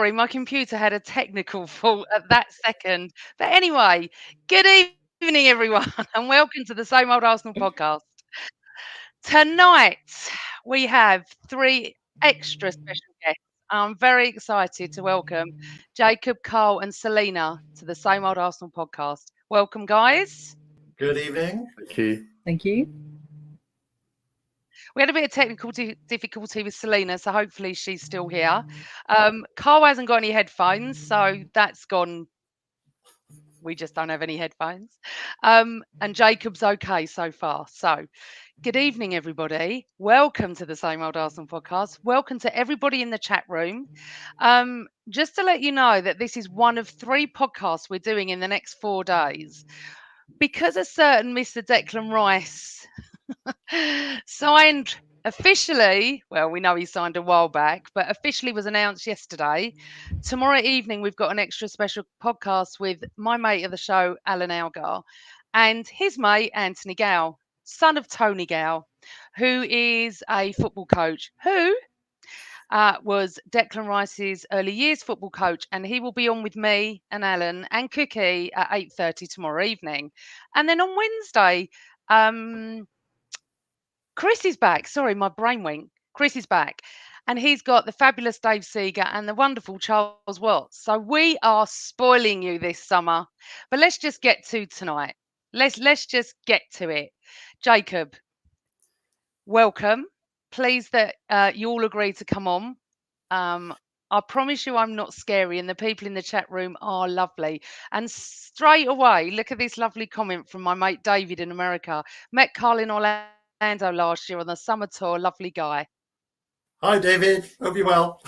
sorry, my computer had a technical fault at that second. But anyway, good evening, everyone, and welcome to the Same Old Arsenal podcast. Tonight, we have three extra special guests. I'm very excited to welcome Jacob, Carl, and Selena to the Same Old Arsenal podcast. Welcome, guys. Good evening. Thank you. Thank you. We had a bit of technical difficulty with Selena, so hopefully she's still here. Carl hasn't got any headphones, so that's gone. We just don't have any headphones. And Jacob's okay so far. So, good evening, everybody. Welcome to the Same Old Arsenal podcast. Welcome to everybody in the chat room. Just to let you know that this is one of 3 podcasts we're doing in the next 4 days. Because a certain Mr. Declan Rice signed officially, well, we know he signed a while back, but officially was announced yesterday. Tomorrow evening, we've got an extra special podcast with my mate of the show, Alan Algar, and his mate, Anthony Gow, son of Tony Gow, who is a football coach who was Declan Rice's early years football coach, and he will be on with me and Alan and Cookie at 8:30 tomorrow evening. And then on Wednesday, Chris is back. Sorry, my brain went. Chris is back. And he's got the fabulous Dave Seeger and the wonderful Charles Watts. So we are spoiling you this summer. But let's just get to tonight. Let's just get to it. Jacob, welcome. Pleased that you all agreed to come on. I promise you I'm not scary, and the people in the chat room are lovely. And straight away, look at this lovely comment from my mate David in America. Met Carl in Orlando last year on the summer tour. Lovely guy. Hi, David. Hope you're well.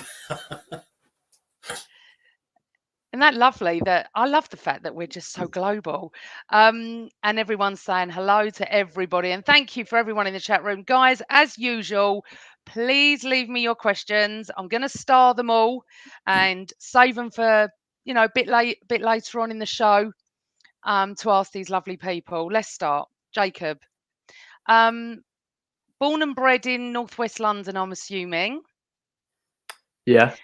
Isn't that lovely? That I love the fact that we're just so global, and everyone's saying hello to everybody. And thank you for everyone in the chat room, guys. As usual, please leave me your questions. I'm going to star them all and save them for a bit later on in the show to ask these lovely people. Let's start, Jacob. Born and bred in northwest London, I'm assuming. Yeah.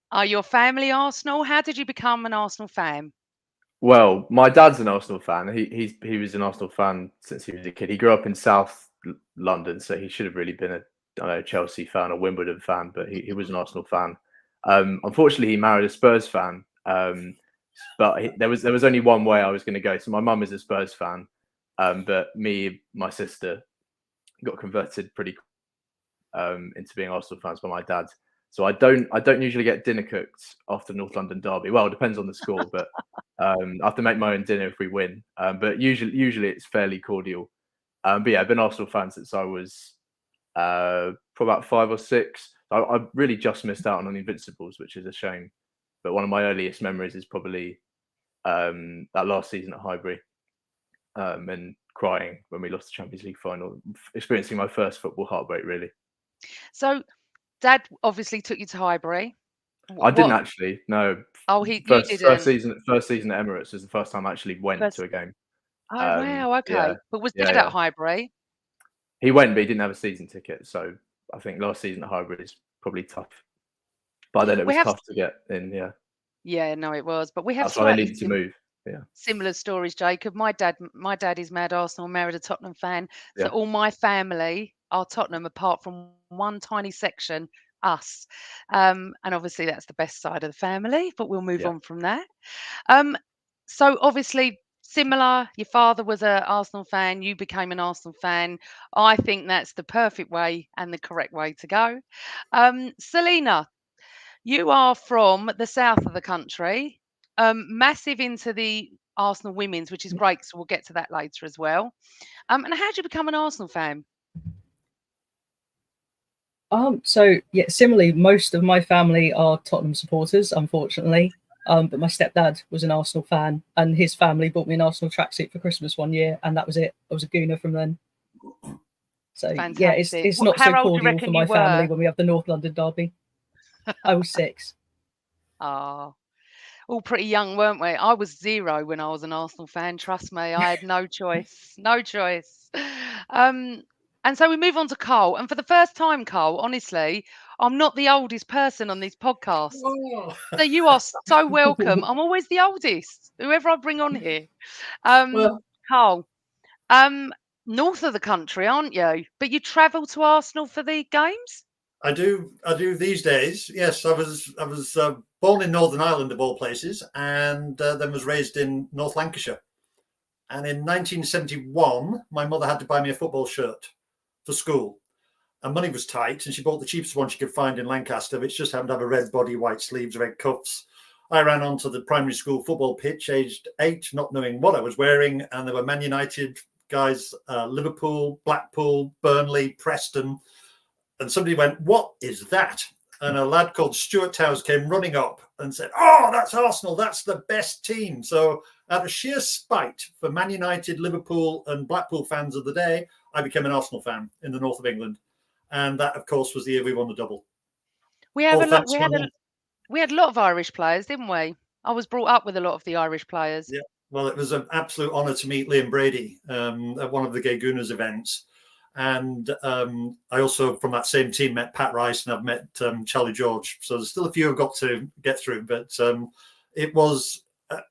Are your family Arsenal? How did you become an Arsenal fan? Well, my dad's an Arsenal fan. He was an Arsenal fan since he was a kid. He grew up in South London, so he should have really been a Chelsea fan or Wimbledon fan, but he was an Arsenal fan. Unfortunately, he married a Spurs fan. But there was only one way I was going to go. So my mum is a Spurs fan, but my sister got converted pretty into being Arsenal fans by my dad. So I don't usually get dinner cooked after North London derby. Well, it depends on the score, but I have to make my own dinner if we win. But usually it's fairly cordial. But yeah, I've been Arsenal fan since I was probably about 5 or 6. I really just missed out on the Invincibles, which is a shame. But one of my earliest memories is probably that last season at Highbury, and crying when we lost the Champions League final, experiencing my first football heartbreak, really. So, Dad obviously took you to Highbury. I didn't actually. No. Oh, you didn't. First season at Emirates was the first time I actually went to a game. Oh wow, okay. Yeah, but was Dad at Highbury? He went, but he didn't have a season ticket. So I think last season at Highbury is probably tough. But then it was tough to get in. Yeah. Yeah, no, it was. But we have. That's why I needed to move. Yeah. Similar stories, Jacob. My dad is mad Arsenal, married a Tottenham fan. So all my family are Tottenham, apart from one tiny section, us. And obviously that's the best side of the family, but we'll move on from that. So obviously similar, your father was an Arsenal fan, you became an Arsenal fan. I think that's the perfect way and the correct way to go. Selena, you are from the south of the country, massive into the Arsenal women's, which is great. So we'll get to that later as well. And how did you become an Arsenal fan? So yeah, similarly, most of my family are Tottenham supporters, unfortunately. But my stepdad was an Arsenal fan, and his family bought me an Arsenal tracksuit for Christmas one year, and that was it. I was a Gooner from then. So fantastic. Yeah, it's not so cordial for my family when we have the North London derby. I was 6. Oh, all pretty young, weren't we? I was 0 when I was an Arsenal fan. Trust me, I had no choice. No choice. And so we move on to Carl. And for the first time, Carl, honestly, I'm not the oldest person on this podcast. Oh. So you are so welcome. I'm always the oldest, whoever I bring on here. Well, Carl, north of the country, aren't you? But you travel to Arsenal for the games? I do these days. Yes, I was born in Northern Ireland of all places, and then was raised in North Lancashire. And in 1971, my mother had to buy me a football shirt for school. And money was tight, and she bought the cheapest one she could find in Lancaster, which just happened to have a red body, white sleeves, red cuffs. I ran onto the primary school football pitch, aged 8, not knowing what I was wearing, and there were Man United guys, Liverpool, Blackpool, Burnley, Preston, and somebody went, "What is that?" And a lad called Stuart Towers came running up and said, "Oh, that's Arsenal. That's the best team." So out of sheer spite for Man United, Liverpool and Blackpool fans of the day, I became an Arsenal fan in the north of England. And that, of course, was the year we won the double. We have All a lot. thanks to my mum. We had a lot of Irish players, didn't we? I was brought up with a lot of the Irish players. Yeah. Well, it was an absolute honour to meet Liam Brady at one of the Gay Gooners events. And I also, from that same team, met Pat Rice, and I've met Charlie George. So there's still a few I've got to get through. But it was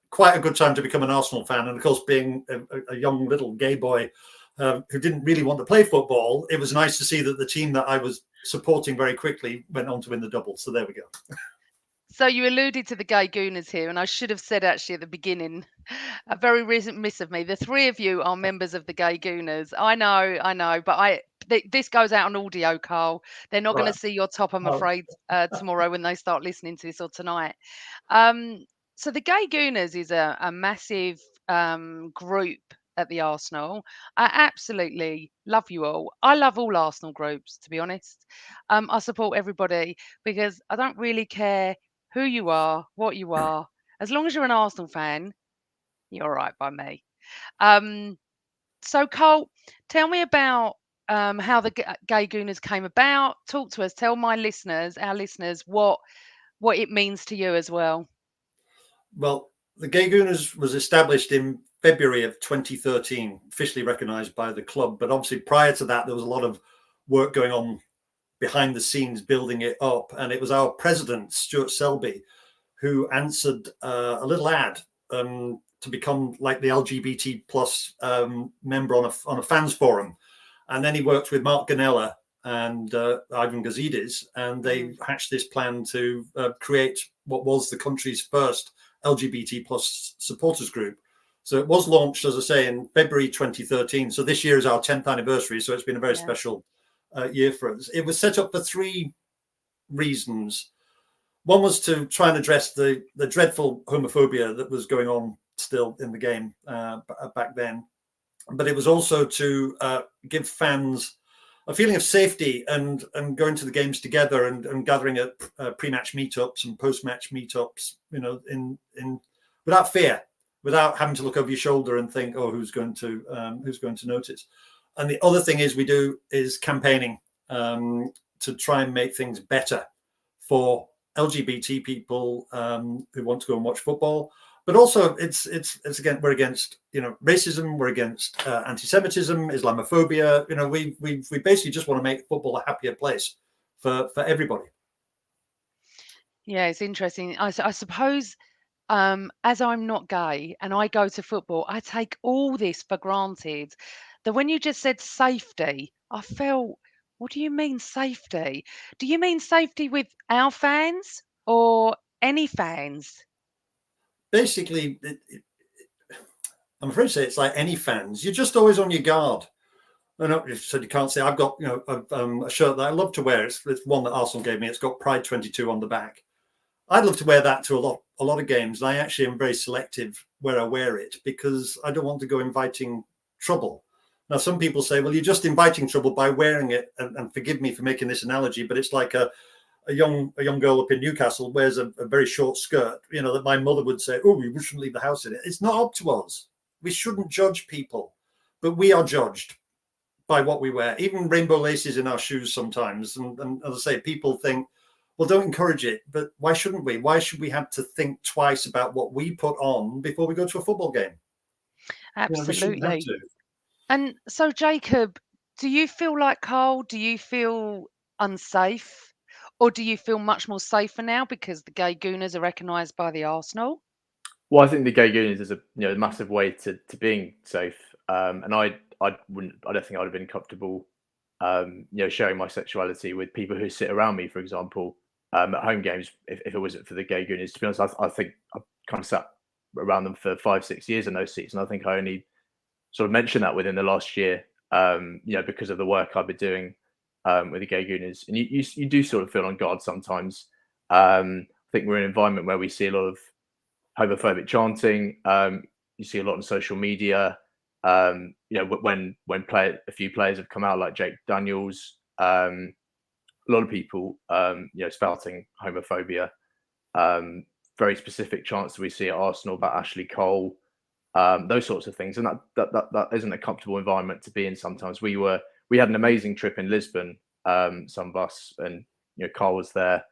quite a good time to become an Arsenal fan. And of course, being a young little gay boy who didn't really want to play football, it was nice to see that the team that I was supporting very quickly went on to win the double. So there we go. So you alluded to the Gay Gooners here, and I should have said actually at the beginning, a very recent miss of me. The three of you are members of the Gay Gooners. I know, but this goes out on audio, Carl. They're not going Right. to see your top, I'm Oh. afraid, tomorrow when they start listening to this or tonight. So the Gay Gooners is a massive group at the Arsenal. I absolutely love you all. I love all Arsenal groups, to be honest. I support everybody because I don't really care who you are, what you are. As long as you're an Arsenal fan, you're all right by me. So, Cole, tell me about how the Gay Gooners came about. Talk to us. Tell our listeners, what it means to you as well. Well, the Gay Gooners was established in February of 2013, officially recognised by the club. But obviously, prior to that, there was a lot of work going on behind the scenes, building it up. And it was our president, Stuart Selby, who answered a little ad to become like the LGBT plus member on a fans forum. And then he worked with Mark Ganella and Ivan Gazidis, and they hatched this plan to create what was the country's first LGBT plus supporters group. So it was launched, as I say, in February 2013. So this year is our 10th anniversary. So it's been a very special year for us. It was set up for three reasons. One was to try and address the dreadful homophobia that was going on still in the game back then. But it was also to give fans a feeling of safety and going to the games together and gathering at pre-match meetups and post-match meetups, in without fear, without having to look over your shoulder and think, oh, who's going to notice. And the other thing we do is campaigning to try and make things better for LGBT people who want to go and watch football. But also, it's again, we're against racism, we're against anti-Semitism, Islamophobia. We basically just want to make football a happier place for everybody. Yeah, it's interesting. I suppose as I'm not gay and I go to football, I take all this for granted. That when you just said safety, I felt, what do you mean safety? Do you mean safety with our fans or any fans? Basically, I'm afraid to say it's like any fans. You're just always on your guard. I know you said you can't say. I've got a shirt that I love to wear. It's one that Arsenal gave me. It's got Pride 22 on the back. I'd love to wear that to a lot of games. And I actually am very selective where I wear it because I don't want to go inviting trouble. Now, some people say, well, you're just inviting trouble by wearing it. And forgive me for making this analogy, but it's like a young girl up in Newcastle wears a very short skirt, that my mother would say, oh, we shouldn't leave the house in it. It's not up to us. We shouldn't judge people, but we are judged by what we wear, even rainbow laces in our shoes sometimes. And as I say, people think, well, don't encourage it, but why shouldn't we? Why should we have to think twice about what we put on before we go to a football game? Absolutely. We shouldn't have to. And so, Jacob, do you feel like Carl? Do you feel unsafe? Or do you feel much more safer now because the Gay Gooners are recognised by the Arsenal? Well, I think the Gay Gooners is a massive way to being safe, and I don't think I'd have been comfortable, sharing my sexuality with people who sit around me, for example, at home games if it wasn't for the Gay Gooners. To be honest, I think I kind of sat around them for 5-6 years in those seats, and I think I only sort of mentioned that within the last year, because of the work I've been doing with the Gay Gooners, and you do sort of feel on guard sometimes. I think we're in an environment where we see a lot of homophobic chanting. You see a lot on social media. When a few players have come out, like Jake Daniels, a lot of people, spouting homophobia. Very specific chants that we see at Arsenal about Ashley Cole, those sorts of things, and that isn't a comfortable environment to be in. Sometimes we had an amazing trip in Lisbon, some of us, and Carl was there.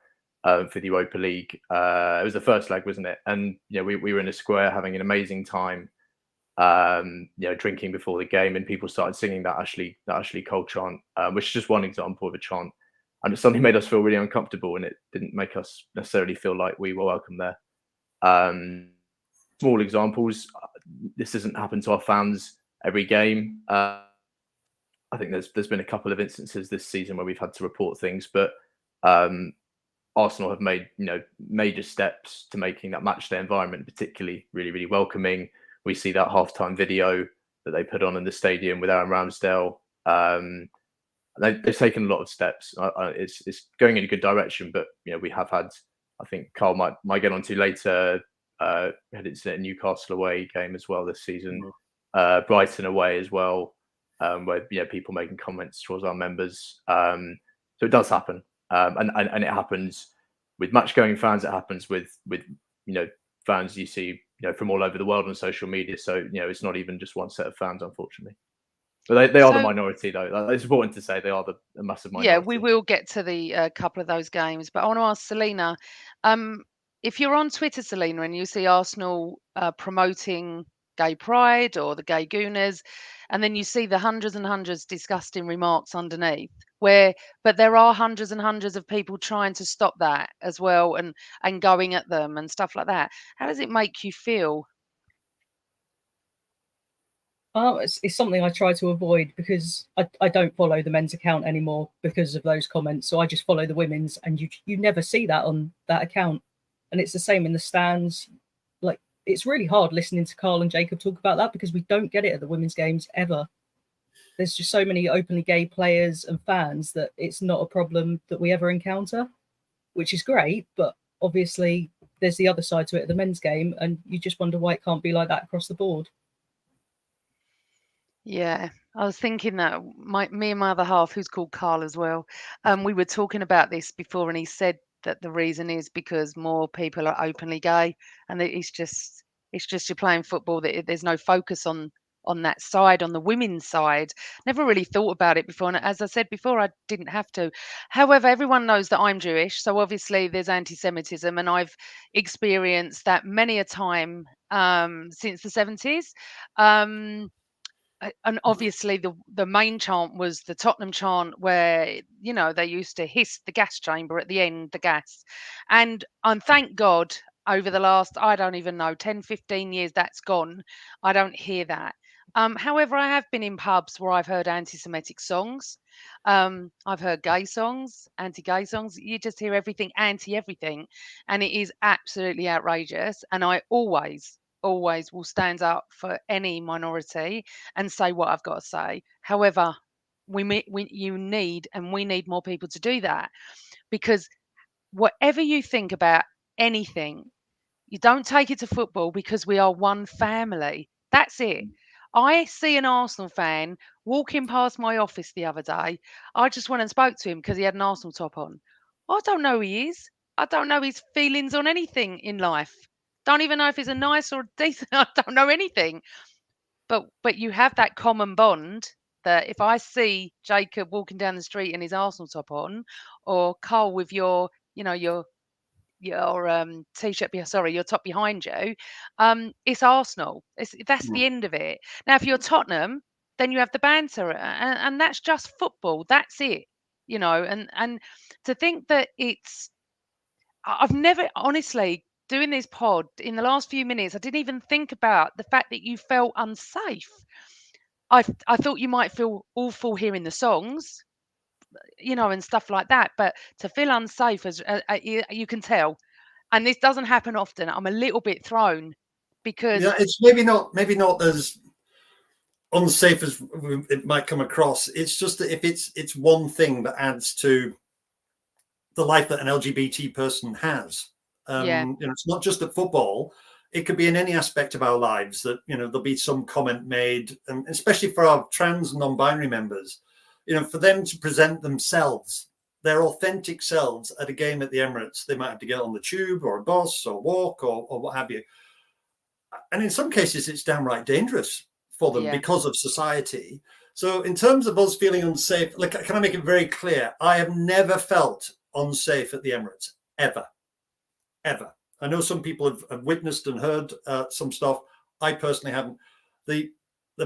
For the Europa League. It was the first leg, wasn't it? And we were in a square having an amazing time, drinking before the game, and people started singing that Ashley Cole chant, which is just one example of a chant. And it suddenly made us feel really uncomfortable, and it didn't make us necessarily feel like we were welcome there. Small examples. This doesn't happen to our fans every game. I think there's been a couple of instances this season where we've had to report things, but Arsenal have made major steps to making that matchday environment particularly really, really welcoming. We see that halftime video that they put on in the stadium with Aaron Ramsdale. They've taken a lot of steps. It's going in a good direction, but we have had, I think Carl might get onto later, had incident in Newcastle away game as well this season, Brighton away as well, where people making comments towards our members. So it does happen. And it happens with match-going fans. It happens with fans you see from all over the world on social media. So it's not even just one set of fans, unfortunately. But they are the minority, though. It's important to say they are the massive minority. Yeah, we will get to the couple of those games, but I want to ask Selena, if you're on Twitter, Selena, and you see Arsenal promoting gay pride or the Gay Gooners, and then you see the hundreds and hundreds disgusting remarks underneath, but there are hundreds and hundreds of people trying to stop that as well, and going at them and stuff like that. How does it make you feel? It's something I try to avoid because I don't follow the men's account anymore because of those comments. So I just follow the women's, and you never see that on that account. And it's the same in the stands. Like, it's really hard listening to Carl and Jacob talk about that because we don't get it at the women's games ever. There's just so many openly gay players and fans that it's not a problem that we ever encounter, which is great. But obviously there's the other side to it at the men's game, and you just wonder why it can't be like that across the board. Yeah, I was thinking that me and my other half, who's called Carl as well, we were talking about this before, and he said that the reason is because more people are openly gay, and that it's just you're playing football, that there's no focus on that side, on the women's side. Never really thought about it before, and as I said before, I didn't have to. However, everyone knows that I'm Jewish, so obviously there's anti-Semitism, and I've experienced that many a time since the 70s. And obviously the main chant was the Tottenham chant, where they used to hiss the gas chamber at the end, the gas, and thank God over the last, I don't even know, 10-15 years, that's gone. I don't hear that. However, I have been in pubs where I've heard anti-Semitic songs. I've heard gay songs, anti-gay songs. You just hear everything, anti-everything, and it is absolutely outrageous. And I always will stand up for any minority and say what I've got to say. However, we need more people to do that, because whatever you think about anything, you don't take it to football, because we are one family. That's it. I see an Arsenal fan walking past my office the other day. I just went and spoke to him because he had an Arsenal top on. I don't know who he is. I don't know his feelings on anything in life. Don't even know if he's a nice or decent. I don't know anything. But you have that common bond, that if I see Jacob walking down the street and his Arsenal top on, or Carl with your t-shirt, sorry, your top behind you, it's Arsenal. That's the end of it. Now, if you're Tottenham, then you have the banter, and that's just football. That's it. you know, and to think that I've never, honestly, doing this pod in the last few minutes, I didn't even think about the fact that you felt unsafe. I thought you might feel awful hearing the songs, you know, and stuff like that, but to feel unsafe, as you can tell, and this doesn't happen often, I'm a little bit thrown because Yeah, it's maybe not as unsafe as it might come across. It's just that if it's one thing that adds to the life that an LGBT person has. yeah, You know, it's not just at football. It could be in any aspect of our lives that, you know, there'll be some comment made, and especially for our trans and non-binary members, you know, for them to present themselves, their authentic selves at a game at the Emirates. They might have to get on the tube or a bus or walk or what have you. And in some cases, it's downright dangerous for them yeah, because of society. So in terms of us feeling unsafe, like, can I make it very clear? I have never felt unsafe at the Emirates, ever, ever. I know some people have witnessed and heard some stuff. I personally haven't. The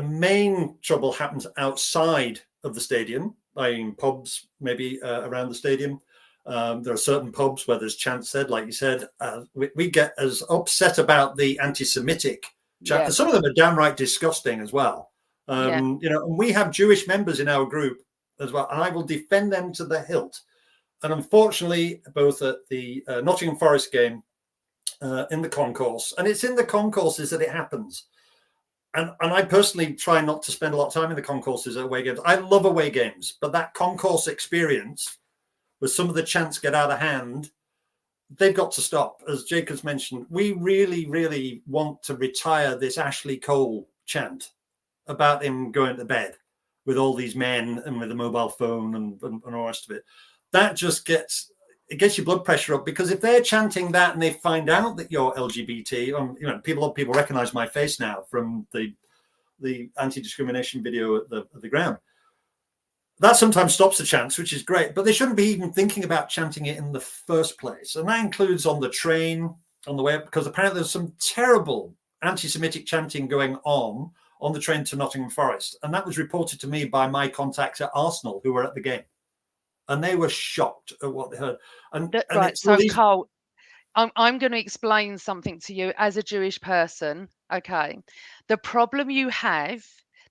main trouble happens outside of the stadium, in pubs, maybe around the stadium. There are certain pubs where there's chants said, like you said. We get as upset about the anti-Semitic chant. yeah, Some of them are downright disgusting as well. yeah, You know, and we have Jewish members in our group as well, and I will defend them to the hilt. And unfortunately, both at the Nottingham Forest game, in the concourse, and it's in the concourses that it happens. And I personally try not to spend a lot of time in the concourses at away games. I love away games, but that concourse experience, where some of the chants get out of hand, they've got to stop. As Jacob's mentioned, we really, really want to retire this Ashley Cole chant about him going to bed with all these men and with a mobile phone and all the rest of it. That just gets your blood pressure up, because if they're chanting that and they find out that you're LGBT, you know, people recognize my face now from the anti-discrimination video at the ground. That sometimes stops the chants, which is great, but they shouldn't be even thinking about chanting it in the first place. And that includes on the train, on the way up, because apparently there's some terrible anti-Semitic chanting going on the train to Nottingham Forest. And that was reported to me by my contacts at Arsenal who were at the game. And they were shocked at what they heard. And right. it's So, these. Carl, I'm going to explain something to you as a Jewish person. Okay. The problem you have,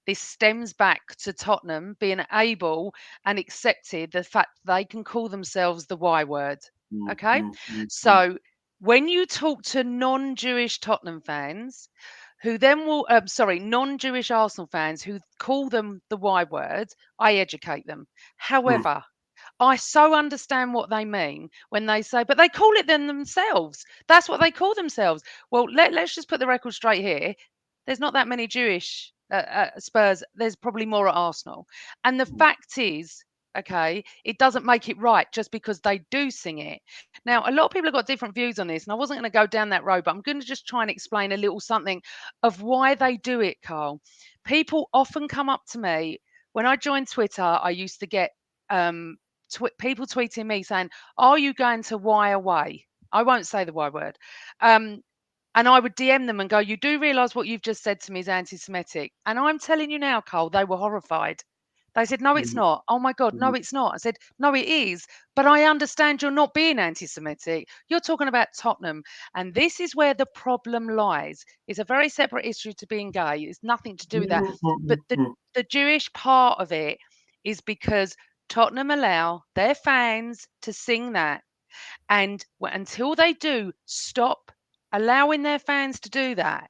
this stems back to Tottenham being able and accepted the fact they can call themselves the Y word. Okay. So when you talk to non-Jewish Tottenham fans, who then will, non-Jewish Arsenal fans who call them the Y word, I educate them. However, I so understand what they mean when they say, but they call it themselves. That's what they call themselves. Well, let's just put the record straight here. There's not that many Jewish Spurs. There's probably more at Arsenal. And the fact is, okay, it doesn't make it right just because they do sing it. Now, a lot of people have got different views on this, and I wasn't going to go down that road, but I'm going to just try and explain a little something of why they do it, Carl. People often come up to me when I joined Twitter. I used to get people tweeting me saying, "Are you going to Y away?" I won't say the Y word. And I would DM them and go, "You do realise what you've just said to me is anti-Semitic?" And I'm telling you now, Cole, they were horrified. They said, "No, it's not." Oh my God, no, it's not. I said, "No, it is. But I understand you're not being anti-Semitic. You're talking about Tottenham." And this is where the problem lies. It's a very separate issue to being gay. It's nothing to do with that. But the Jewish part of it is because Tottenham allow their fans to sing that. And until they do stop allowing their fans to do that,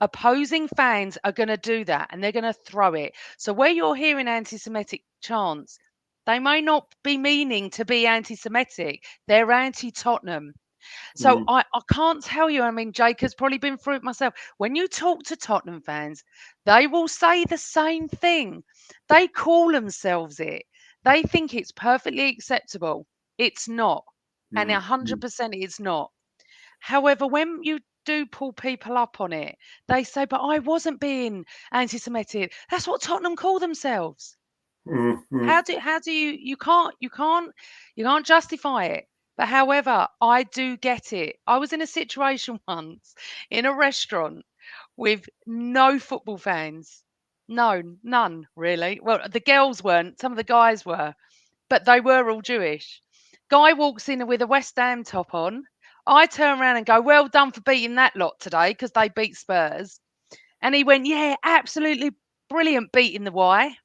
opposing fans are going to do that and they're going to throw it. So where you're hearing anti-Semitic chants, they may not be meaning to be anti-Semitic. They're anti-Tottenham. So I can't tell you. I mean, Jake has probably been through it myself. When you talk to Tottenham fans, they will say the same thing. They call themselves it. They think it's perfectly acceptable. It's not. And 100% it's not. However, when you do pull people up on it, they say, "But I wasn't being anti-Semitic." That's what Tottenham call themselves. How do you can't justify it. But however, I do get it. I was in a situation once in a restaurant with no football fans. No, none really. Well, the girls weren't, some of the guys were. but they were all Jewish. Guy walks in with a West Ham top on. I turn around and go, well done for beating that lot today, because they beat Spurs. And he went, yeah, absolutely brilliant beating the Y.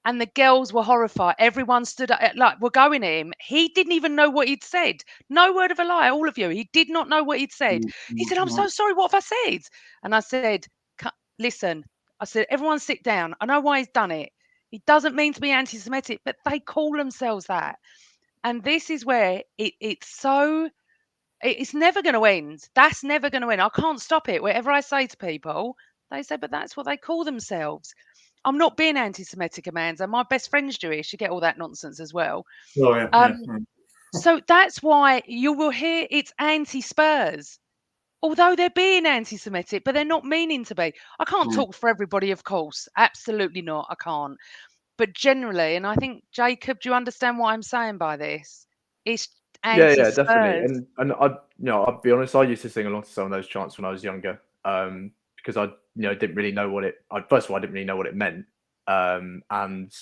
And the girls were horrified. Everyone stood up, like, we're going at him. He didn't even know what he'd said. No word of a lie, all of you. He did not know what he'd said. He said, I'm so sorry, what have I said? And I said, listen, I said, everyone sit down. I know why he's done it. He doesn't mean to be anti-Semitic, but they call themselves that. And this is where it's never going to end. That's never going to end. I can't stop it. Whatever I say to people, they say, but that's what they call themselves. I'm not being anti-Semitic, Amanda. My best friend's Jewish. You get all that nonsense as well. Oh, yeah. So that's why you will hear it's anti-Spurs, although they're being anti-Semitic, but they're not meaning to be. I can't talk for everybody, of course. Absolutely not. I can't. But generally, and I think, Jacob, do you understand what I'm saying by this? It's Yeah, definitely. anti-Spurs. And I'll be honest, I used to sing along to some of those chants when I was younger, because I didn't really know what first of all, I didn't really know what it meant. And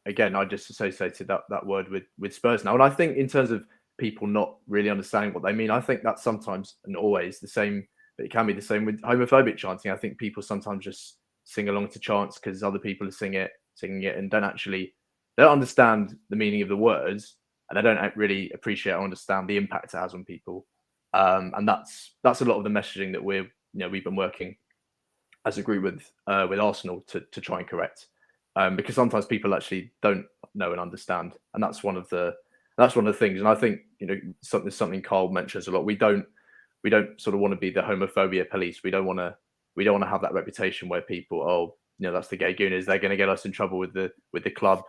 again, I just associated that word with Spurs now. And I think in terms of people not really understanding what they mean, I think that's sometimes and always the same. But it can be the same with homophobic chanting. I think people sometimes just sing along to chants because other people are singing it and don't understand the meaning of the words, and they don't really appreciate or understand the impact it has on people. And that's a lot of the messaging that we've been working as a group with Arsenal to try and correct, because sometimes people actually don't know and understand, and that's one of the things. And I think something Carl mentions a lot. We don't sort of want to be the homophobia police. We don't want to have that reputation where people, that's the Gay Gooners, they're going to get us in trouble with the club.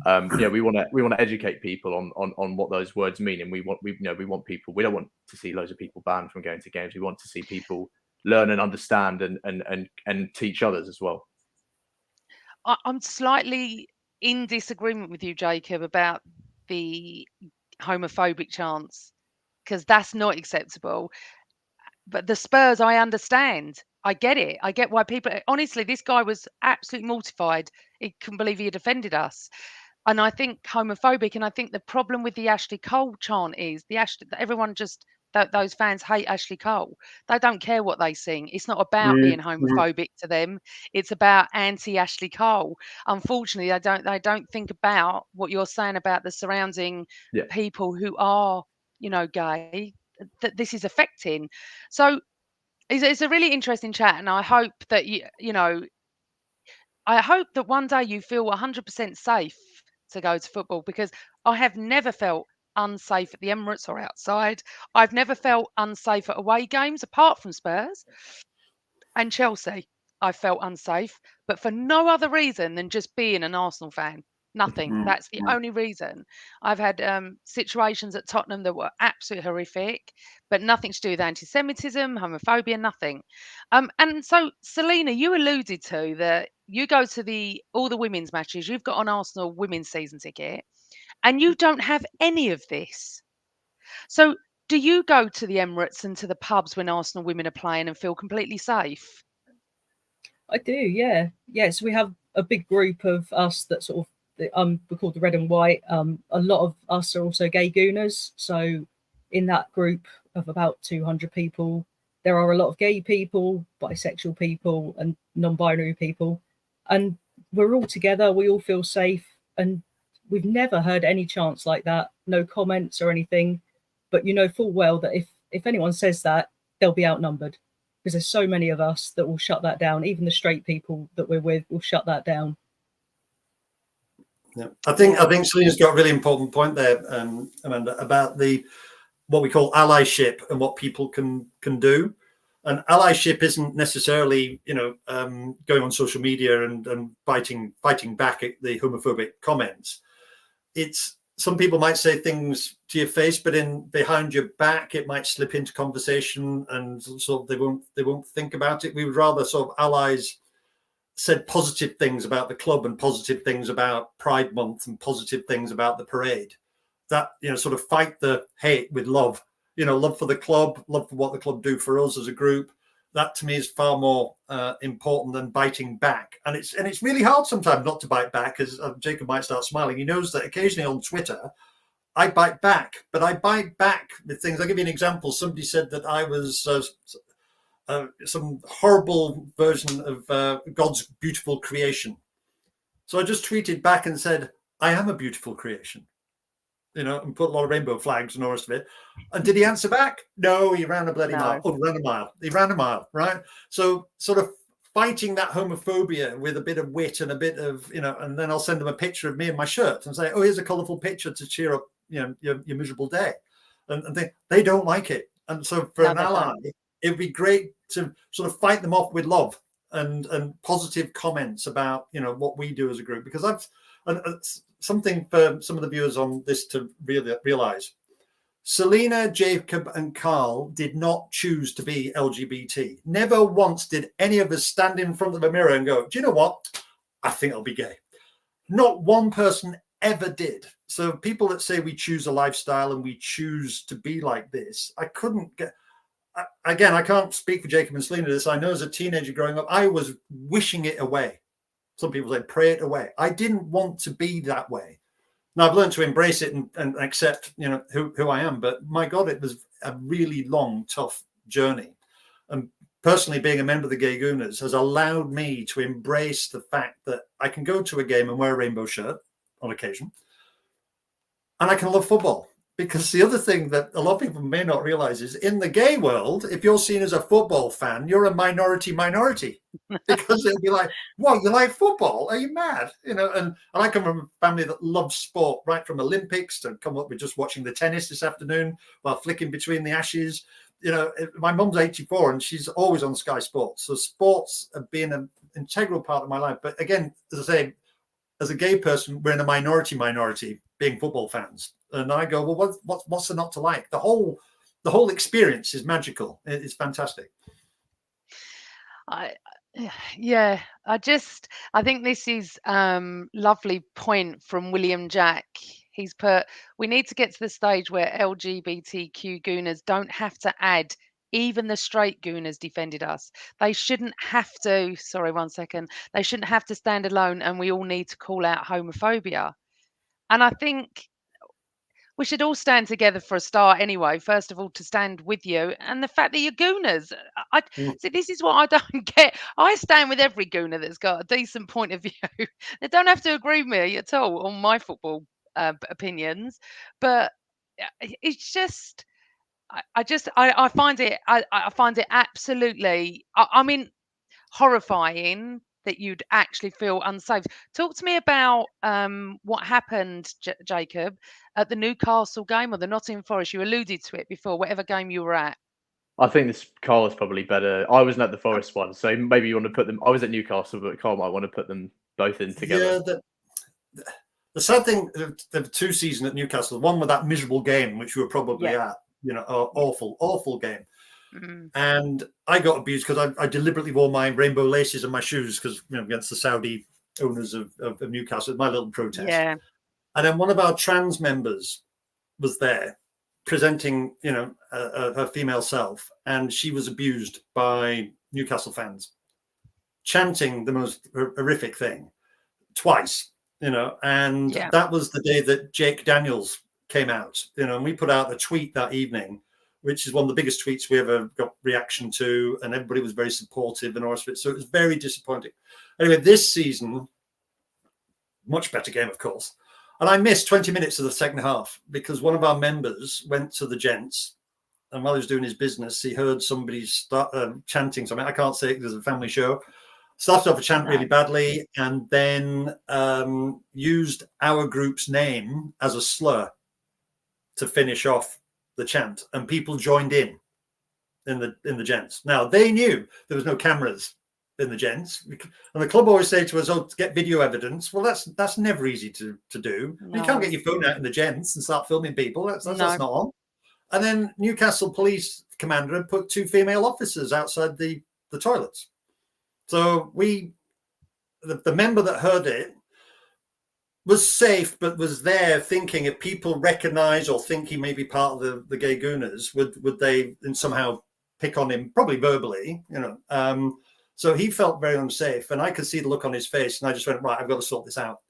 We want to educate people on what those words mean, and we want people. We don't want to see loads of people banned from going to games. We want to see people learn and understand and teach others as well. I'm slightly in disagreement with you, Jacob, about the homophobic chants, because that's not acceptable. But the Spurs, I understand. I get it. I get why people. Honestly, this guy was absolutely mortified. He couldn't believe he had offended us. And I think homophobic. And I think the problem with the Ashley Cole chant is everyone just. Those fans hate Ashley Cole. They don't care what they sing. It's not about being homophobic to them. It's about anti-Ashley Cole. Unfortunately, they don't think about what you're saying about the surrounding people who are, gay, that this is affecting. So it's a really interesting chat, and I hope that I hope that one day you feel 100% safe to go to football, because I have never felt unsafe at the Emirates or outside. I've never felt unsafe at away games, apart from Spurs and Chelsea. I felt unsafe, but for no other reason than just being an Arsenal fan. Nothing. That's the only reason. I've had situations at Tottenham that were absolutely horrific, but nothing to do with anti-Semitism, homophobia, nothing. And so, Selena, you alluded to that you go to all the women's matches. You've got an Arsenal women's season ticket, and you don't have any of this. So, do you go to the Emirates and to the pubs when Arsenal women are playing and feel completely safe? I do, yeah. So we have a big group of us that sort of we're called the Red and White. A lot of us are also Gay Gooners. So in that group of about 200 people, there are a lot of gay people, bisexual people, and non-binary people, and we're all together. We all feel safe, and we've never heard any chants like that. No comments or anything, but you know full well that if anyone says that, they'll be outnumbered, because there's so many of us that will shut that down. Even the straight people that we're with will shut that down. Yeah, I think Selena's got a really important point there, Amanda, about what we call allyship and what people can do. And allyship isn't necessarily, going on social media and fighting back at the homophobic comments. It's some people might say things to your face, but behind your back, it might slip into conversation, and sort of they won't think about it. We would rather sort of allies said positive things about the club and positive things about Pride Month and positive things about the parade. That, sort of fight the hate with love, love for the club, love for what the club do for us as a group. that to me is far more important than biting back. And it's really hard sometimes not to bite back, as Jacob might start smiling. He knows that occasionally on Twitter, I bite back, but I bite back with things. I'll give you an example. Somebody said that I was some horrible version of God's beautiful creation. So I just tweeted back and said, I am a beautiful creation, and put a lot of rainbow flags and all the rest of it. And did he answer back? No, he ran a bloody mile. Oh, ran a mile. He ran a mile, right? So sort of fighting that homophobia with a bit of wit and a bit of, and then I'll send them a picture of me in my shirt and say, oh, here's a colourful picture to cheer up, your miserable day. And they don't like it. And so for an ally, it would be great to sort of fight them off with love and positive comments about, what we do as a group. Because something for some of the viewers on this to realize. Selena, Jacob and Carl did not choose to be LGBT. Never once did any of us stand in front of a mirror and go, do you know what? I think I'll be gay. Not one person ever did. So people that say we choose a lifestyle and we choose to be like this, I couldn't get... Again, I can't speak for Jacob and Selena this. I know as a teenager growing up, I was wishing it away. Some people say pray it away. I didn't want to be that way. Now I've learned to embrace it and accept, who I am. But my God, it was a really long, tough journey. And personally, being a member of the Gay Gooners has allowed me to embrace the fact that I can go to a game and wear a rainbow shirt on occasion, and I can love football. Because the other thing that a lot of people may not realize is in the gay world, if you're seen as a football fan, you're a minority, because it'll be like, what, you like football? Are you mad? And I come from a family that loves sport, right from Olympics to come up with just watching the tennis this afternoon while flicking between the ashes. My mum's 84 and she's always on Sky Sports. So sports have been an integral part of my life. But again, as I say, as a gay person, we're in a minority being football fans. And I go, well, what's there not to like? The whole experience is magical. It's fantastic. I think this is lovely point from William Jack. He's put, we need to get to the stage where LGBTQ gooners don't have to add. Even the straight gooners defended us. They shouldn't have to. Sorry, 1 second. They shouldn't have to stand alone, and we all need to call out homophobia. And I think we should all stand together for a start anyway. First of all, to stand with you, and the fact that you're gooners. See, this is what I don't get. I stand with every gooner that's got a decent point of view. They don't have to agree with me at all on my football opinions, but it's just. I find it absolutely. I mean, horrifying that you'd actually feel unsafe. Talk to me about what happened, Jacob, at the Newcastle game or the Nottingham Forest. You alluded to it before, whatever game you were at. I think this Carl is probably better. I wasn't at the Forest one, so maybe you want to put them. I was at Newcastle, but Carl might want to put them both in together. Yeah, the sad thing, the 2 seasons at Newcastle, one with that miserable game, which we were probably at, awful game. Mm. And I got abused because I deliberately wore my rainbow laces in my shoes because against the Saudi owners of Newcastle, my little protest. Yeah. And then one of our trans members was there presenting, her female self, and she was abused by Newcastle fans, chanting the most horrific thing twice, and that was the day that Jake Daniels came out, and we put out a tweet that evening, which is one of the biggest tweets we ever got reaction to, and everybody was very supportive and all of it. So it was very disappointing. Anyway, this season, much better game, of course. And I missed 20 minutes of the second half because one of our members went to the gents, and while he was doing his business, he heard somebody start chanting something. I can't say it because it's a family show. Started off a chant really badly, and then used our group's name as a slur to finish off the chant, and people joined in the gents. Now they knew there was no cameras in the gents, and the club always say to us, "Oh, to get video evidence." Well, that's never easy to do. No. You can't get your phone out in the gents and start filming people. That's not on. And then Newcastle police commander had put 2 female officers outside the toilets. So the member that heard it was safe, but was there thinking if people recognize or think he may be part of the Gay Gooners, would they somehow pick on him, probably verbally, so he felt very unsafe, and I could see the look on his face, and I just went, right, I've got to sort this out.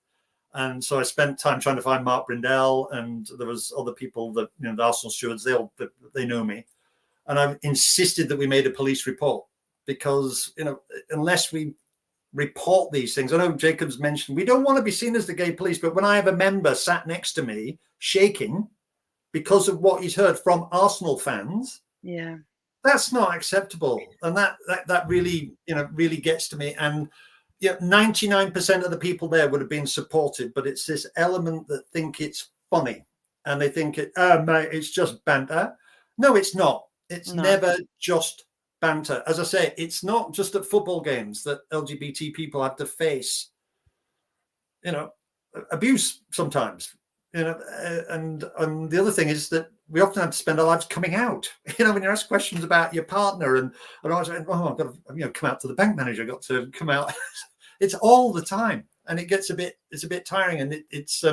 And so I spent time trying to find Mark Brindell, and there was other people that, the Arsenal stewards, they know me. And I insisted that we made a police report, because, unless we report these things, I know Jacob's mentioned, we don't want to be seen as the gay police, but when I have a member sat next to me shaking because of what he's heard from Arsenal fans, yeah, that's not acceptable. And that really, really gets to me. And 99% of the people there would have been supportive, but it's this element that think it's funny, and they think mate, it's just banter. No, it's not. It's never just banter. As I say, it's not just at football games that LGBT people have to face, abuse sometimes. And the other thing is that we often have to spend our lives coming out. When you're asked questions about your partner, and I was like, oh, I've got to come out to the bank manager. I've got to come out. It's all the time, and it gets a bit tiring. And it's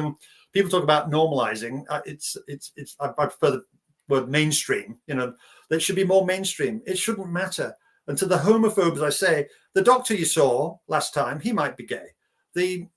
people talk about normalizing. I prefer the word mainstream. That should be more mainstream. It shouldn't matter. And to the homophobes, I say, the doctor you saw last time, he might be gay. The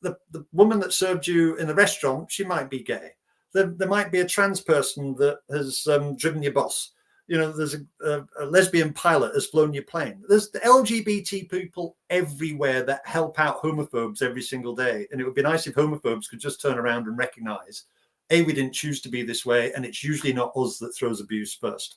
woman that served you in the restaurant, she might be gay. There might be a trans person that has driven your bus. There's a lesbian pilot has flown your plane. There's the LGBT people everywhere that help out homophobes every single day. And it would be nice if homophobes could just turn around and recognize, A, we didn't choose to be this way, and it's usually not us that throws abuse first.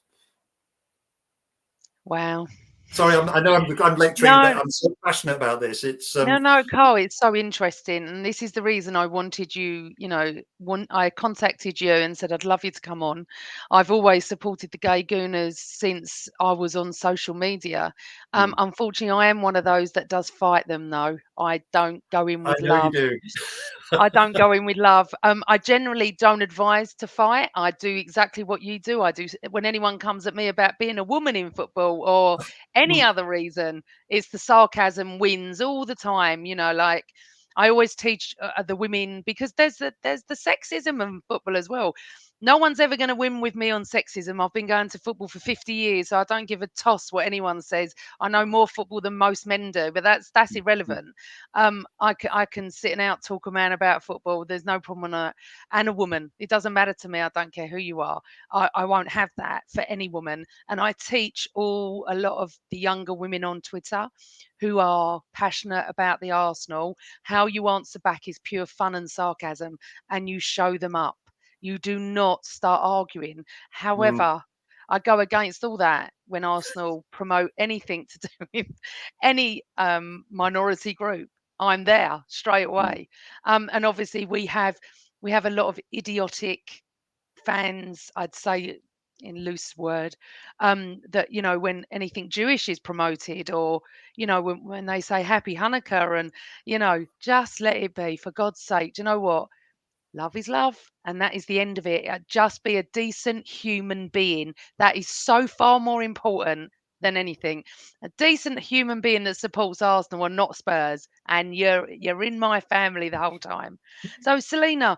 Wow. Sorry, I know I'm lecturing, but I'm so passionate about this. It's no, Carl, it's so interesting, and this is the reason I wanted you. I contacted you and said I'd love you to come on. I've always supported the Gay Gooners since I was on social media. Unfortunately, I am one of those that does fight them, though. I don't go in with love. You do. I don't go in with love. I generally don't advise to fight. I do exactly what you do. I do when anyone comes at me about being a woman in football or any other reason, it's the sarcasm wins all the time. Like I always teach the women, because there's the sexism in football as well. No one's ever going to win with me on sexism. I've been going to football for 50 years, so I don't give a toss what anyone says. I know more football than most men do, but that's irrelevant. I can sit and out talk a man about football. There's no problem on that. And a woman. It doesn't matter to me. I don't care who you are. I won't have that for any woman. And I teach a lot of the younger women on Twitter who are passionate about the Arsenal. How you answer back is pure fun and sarcasm, and you show them up. You do not start arguing. However, I go against all that when Arsenal promote anything to do with any minority group. I'm there straight away. And obviously we have a lot of idiotic fans, I'd say, in loose word, that when anything Jewish is promoted, or when they say Happy Hanukkah, and just let it be, for God's sake. Do you know what? Love is love, and that is the end of it. Just be a decent human being. That is so far more important than anything. A decent human being that supports Arsenal and not Spurs, and you're in my family the whole time. So, Selena,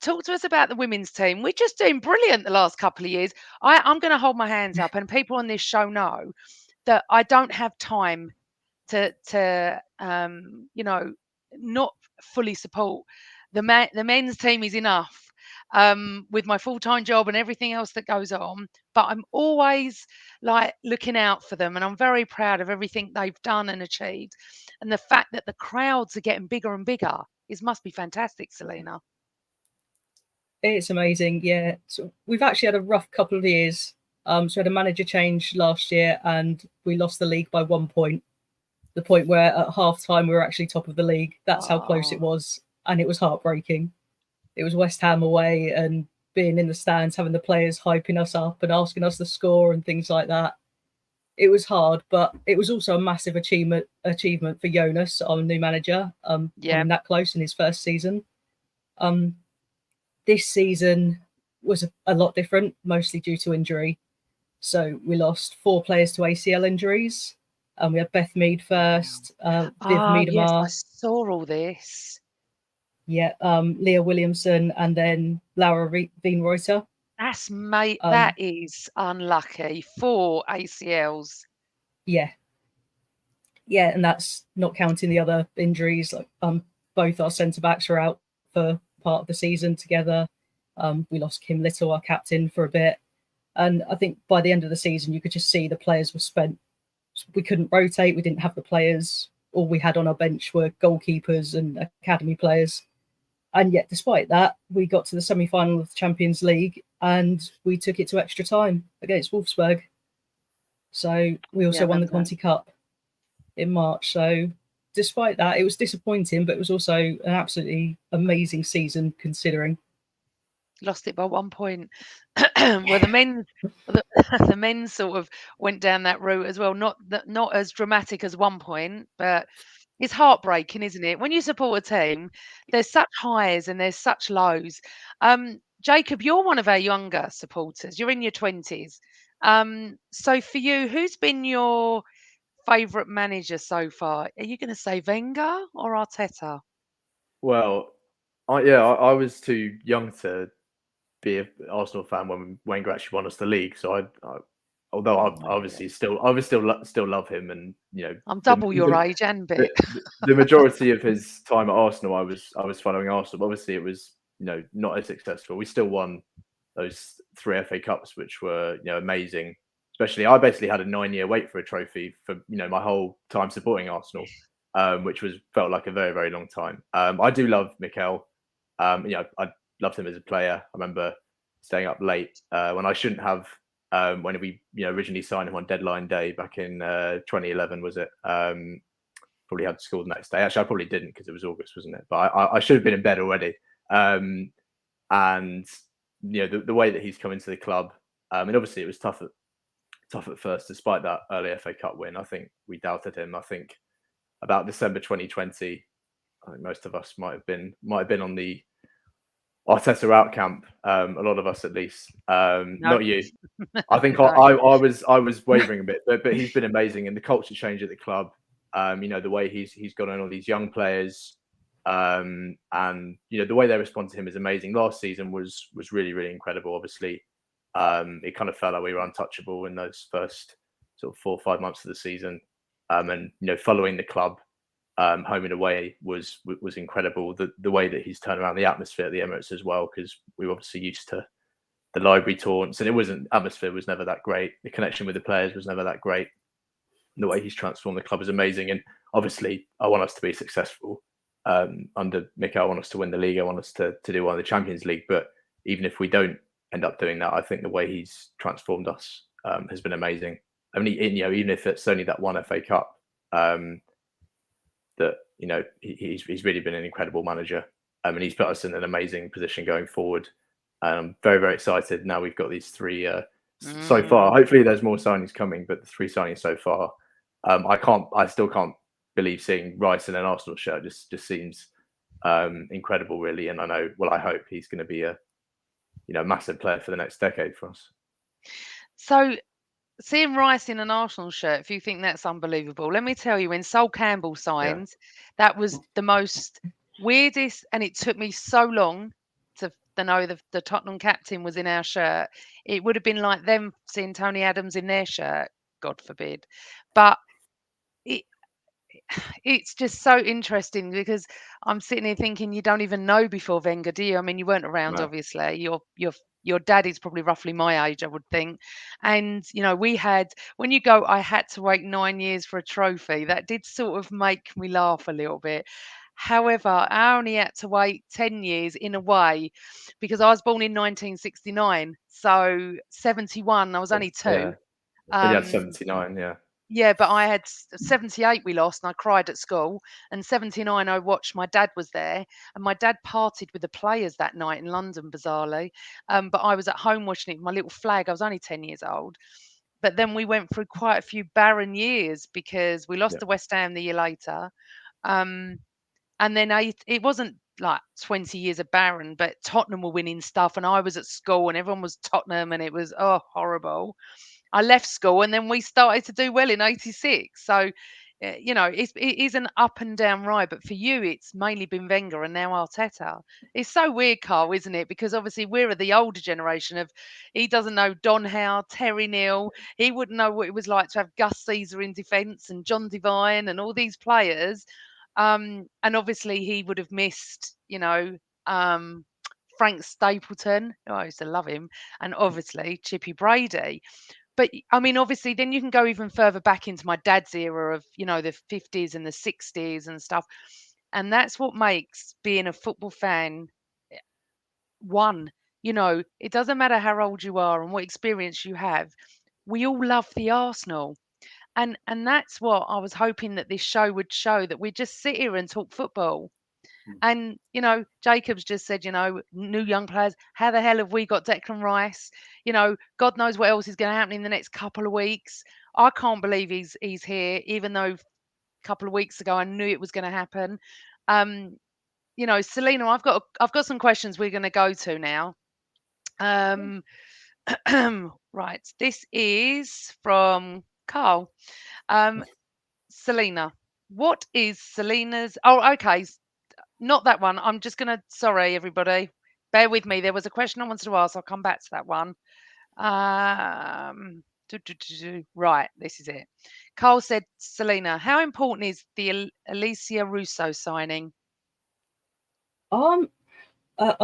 talk to us about the women's team. We're just doing brilliant the last couple of years. I'm going to hold my hands up, and people on this show know that I don't have time to not fully support the men's team. Is enough with my full-time job and everything else that goes on, but I'm always like looking out for them, and I'm very proud of everything they've done and achieved, and the fact that the crowds are getting bigger and bigger must be fantastic, Selena. It's amazing, yeah. So we've actually had a rough couple of years. So we had a manager change last year, and we lost the league by 1 point. The point where at half time we were actually top of the league. That's how close it was, and it was heartbreaking. It was West Ham away, and being in the stands, having the players hyping us up and asking us the score and things like that. It was hard, but it was also a massive achievement for Jonas, our new manager, coming that close in his first season. This season was a lot different, mostly due to injury. So we lost 4 players to ACL injuries. We had Beth Mead first, Viv Miedemar. Yes, I saw all this. Yeah, Leah Williamson, and then Laura Veenreuter. Um, That is unlucky. 4 ACLs. yeah, yeah, and that's not counting the other injuries. Like both our centre backs were out for part of the season together. We lost Kim Little, our captain, for a bit, and I think by the end of the season, you could just see the players were spent. We couldn't rotate. We didn't have the players. All we had on our bench were goalkeepers and academy players. And yet, despite that, we got to the semi-final of the Champions League and we took it to extra time against Wolfsburg. So we also won the Conti Cup in March. So despite that, it was disappointing, but it was also an absolutely amazing season considering. Lost it by 1 point. Well, the men sort of went down that route as well. Not as dramatic as 1 point, but it's heartbreaking, isn't it? When you support a team, there's such highs and there's such lows. Jacob, you're one of our younger supporters. You're in your 20s. So for you, who's been your favourite manager so far? Are you going to say Wenger or Arteta? Well, I was too young to be an Arsenal fan when Wenger actually won us the league. So although I obviously still love him, and I'm double your age and bit. the majority of his time at Arsenal, I was following Arsenal. But obviously, it was not as successful. We still won those 3 FA Cups, which were amazing. Especially, I basically had a 9-year wait for a trophy for my whole time supporting Arsenal, which felt like a very, very long time. I do love Mikel. I loved him as a player. I remember staying up late when I shouldn't have. When we originally signed him on deadline day back in 2011, was it? Probably had school the next day. Actually, I probably didn't because it was August, wasn't it? But I should have been in bed already. And the way that he's come into the club, and obviously it was tough at first, despite that early FA Cup win. I think we doubted him. I think about December 2020, I think most of us might have been on the Arteta out camp. A lot of us, at least. Not you. I think No. I was wavering a bit, but he's been amazing, and the culture change at the club. The way he's got on all these young players, and the way they respond to him is amazing. Last season was really, really incredible. Obviously, it kind of felt like we were untouchable in those first sort of 4 or 5 months of the season, and following the club home and away was incredible. The way that he's turned around the atmosphere at the Emirates as well, because we were obviously used to the library taunts, and atmosphere was never that great. The connection with the players was never that great. The way he's transformed the club is amazing, and obviously I want us to be successful under Mikel. I want us to win the league. I want us to do one of the Champions League. But even if we don't end up doing that, I think the way he's transformed us has been amazing. I mean, even if it's only that 1 FA Cup, that he's really been an incredible manager, and he's put us in an amazing position going forward. And I'm very, very excited. Now we've got these 3 so far. Hopefully, there's more signings coming, but the 3 signings so far, I still can't believe seeing Rice in an Arsenal shirt. Just seems incredible, really. And I hope he's going to be a massive player for the next decade for us. So, seeing Rice in an Arsenal shirt, if you think that's unbelievable, let me tell you, when Sol Campbell signed, that was the most weirdest, and it took me so long to know the Tottenham captain was in our shirt. It would have been like them seeing Tony Adams in their shirt, God forbid. But it's just so interesting because I'm sitting here thinking you don't even know before Wenger, do you? I mean, you weren't around, No. obviously. Your dad is probably roughly my age, I would think. And we had, when you go, I had to wait 9 years for a trophy. That did sort of make me laugh a little bit. However, I only had to wait 10 years in a way because I was born in 1969. So 71, I was only 2. Yeah. And you had 79, yeah. Yeah, but I had 78 we lost and I cried at school. And 79 I watched, my dad was there and my dad partied with the players that night in London, bizarrely. But I was at home watching it with my little flag. I was only 10 years old. But then we went through quite a few barren years because we lost to West Ham the year later. And then it wasn't like 20 years of barren, but Tottenham were winning stuff and I was at school and everyone was Tottenham and it was horrible. I left school and then we started to do well in 86. So you know, it is an up and down ride, but for you, it's mainly been Wenger and now Arteta. It's so weird, Carl, isn't it? Because obviously we're the older generation of, he doesn't know Don Howe, Terry Neal. He wouldn't know what it was like to have Gus Caesar in defence and John Devine and all these players. And obviously he would have missed, you know, Frank Stapleton, who I used to love him, and obviously Chippy Brady. But I mean, obviously, then you can go even further back into my dad's era of, you know, the 50s and the 60s and stuff. And that's what makes being a football fan one. You know, it doesn't matter how old you are and what experience you have. We all love the Arsenal. And that's what I was hoping that this show would show, that we just sit here and talk football. And, you know, Jacob's just said, you know, new young players, how the hell have we got Declan Rice? You know, God knows what else is going to happen in the next couple of weeks. I can't believe he's here, even though a couple of weeks ago I knew it was going to happen. You know, Selena, I've got some questions we're going to go to now. Right, this is from Carl. Selena, what is Selena's? Oh, okay. Not that one. I'm just going to, sorry, everybody. Bear with me. There was a question I wanted to ask. I'll come back to that one. Right, this is it. Carl said, Selena, how important is the Alicia Russo signing? I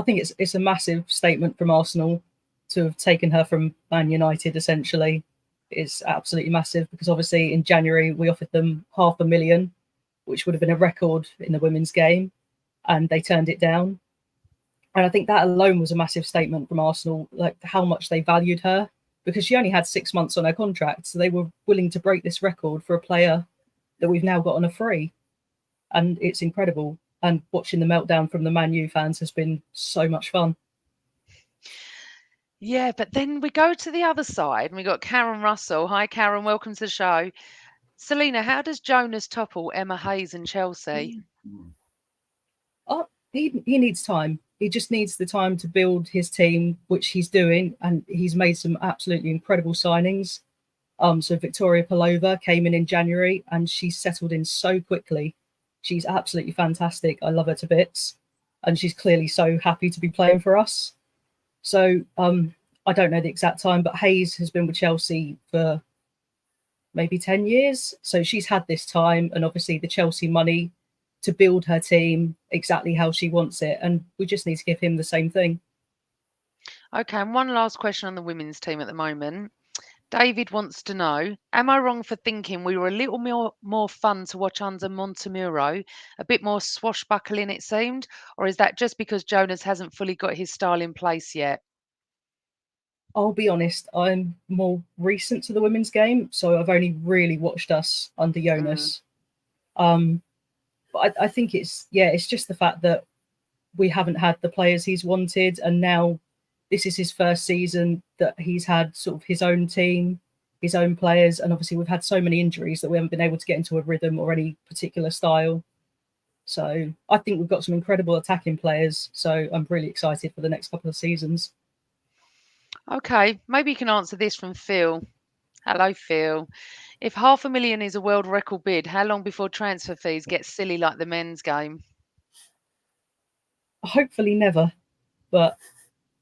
think it's a massive statement from Arsenal to have taken her from Man United. Essentially, it's absolutely massive, because obviously in January we offered them $500,000, which would have been a record in the women's game, and they turned it down. And I think that alone was a massive statement from Arsenal, like how much they valued her, because she only had 6 months on her contract, so they were willing to break this record for a player that we've now got on a free, and it's incredible. And watching the meltdown from the Man U fans has been so much fun. Yeah, but then we go to the other side and we got Karen Russell. Hi, Karen. Welcome to the show. Selena, how does Jonas topple Emma Hayes and Chelsea? He needs time. He just needs the time to build his team, which he's doing, and he's made some absolutely incredible signings. So Victoria Pelova came in January, and she's settled in so quickly. She's absolutely fantastic. I love her to bits, and she's clearly so happy to be playing for us. So I don't know the exact time, but Hayes has been with Chelsea for maybe 10 years. So she's had this time, and obviously the Chelsea money to build her team exactly how she wants it. And we just need to give him the same thing. Okay, and one last question on the women's team at the moment. David wants to know, am I wrong for thinking we were a little more fun to watch under Montemuro, a bit more swashbuckling it seemed, or is that just because Jonas hasn't fully got his style in place yet? I'll be honest, I'm more recent to the women's game, so I've only really watched us under Jonas. But I think it's just the fact that we haven't had the players he's wanted, and now this is his first season that he's had sort of his own team, his own players, and obviously we've had so many injuries that we haven't been able to get into a rhythm or any particular style. So I think we've got some incredible attacking players, so I'm really excited for the next couple of seasons. Okay, maybe you can answer this from Phil. Hello, Phil. If $500,000 is a world record bid, how long before transfer fees get silly like the men's game? Hopefully never, but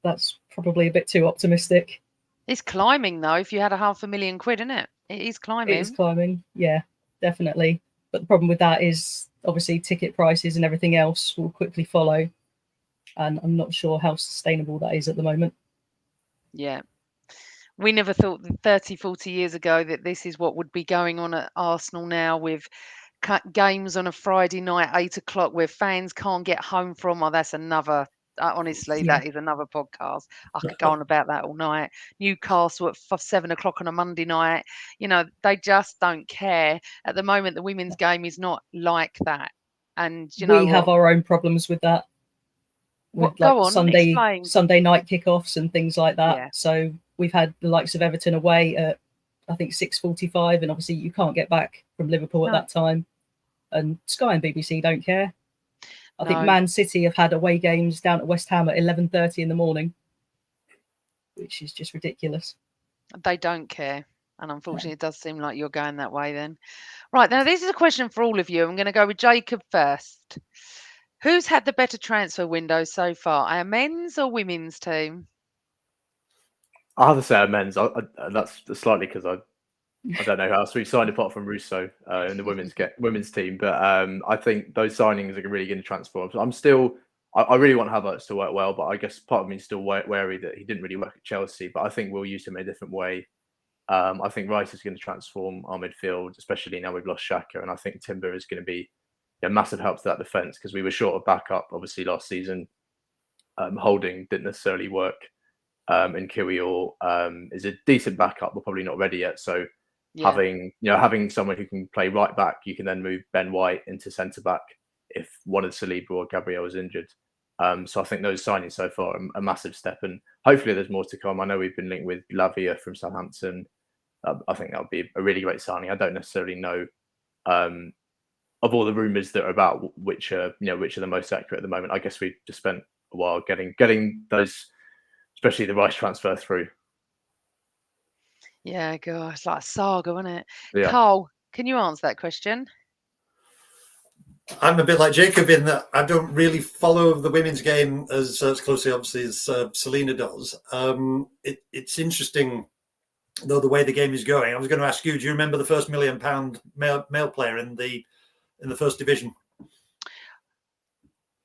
that's probably a bit too optimistic. It's climbing though. If you had £500,000, isn't it? It is climbing. It is climbing, yeah, definitely. But the problem with that is obviously ticket prices and everything else will quickly follow, and I'm not sure how sustainable that is at the moment. Yeah. We never thought 30, 40 years ago that this is what would be going on at Arsenal now, with games on a Friday night, 8 o'clock, where fans can't get home from. Oh, that's another, honestly, that is another podcast. I could go on about that all night. Newcastle at 7 o'clock on a Monday night. You know, they just don't care. At the moment, the women's game is not like that. And, you know, we have our own problems with that. With go on, Sunday night kickoffs and things like that. Yeah. So we've had the likes of Everton away at, I think, 6:45, and obviously you can't get back from Liverpool at that time. And Sky and BBC don't care. I think Man City have had away games down at West Ham at 11:30 in the morning, which is just ridiculous. They don't care. And unfortunately, it does seem like you're going that way then. Right, now this is a question for all of you. I'm going to go with Jacob first. Who's had the better transfer window so far, our men's or women's team? I have to say men's. That's slightly because I don't know who else we've signed apart from Russo in the women's team. But I think those signings are really going to transform. So I'm still, I really want Havertz to work well, but I guess part of me is still wary that he didn't really work at Chelsea. But I think we'll use him in a different way. I think Rice is going to transform our midfield, especially now we've lost Xhaka, and I think Timber is going to be a massive help to that defence because we were short of backup obviously last season. Holding didn't necessarily work. And Kiwior is a decent backup, but probably not ready yet. So having someone who can play right back, you can then move Ben White into centre back if one of Saliba or Gabriel is injured. So I think those signings so far are a massive step, and hopefully there's more to come. I know we've been linked with Lavia from Southampton. I think that would be a really great signing. I don't necessarily know of all the rumours that are about which are the most accurate at the moment. I guess we've just spent a while getting those, especially the Rice transfer through. Yeah, gosh, it's like a saga, isn't it? Yeah. Carl, can you answer that question? I'm a bit like Jacob in that I don't really follow the women's game as closely, obviously, as Selena does. It's interesting, though, the way the game is going. I was going to ask you, do you remember the first £1 million male player in the first division?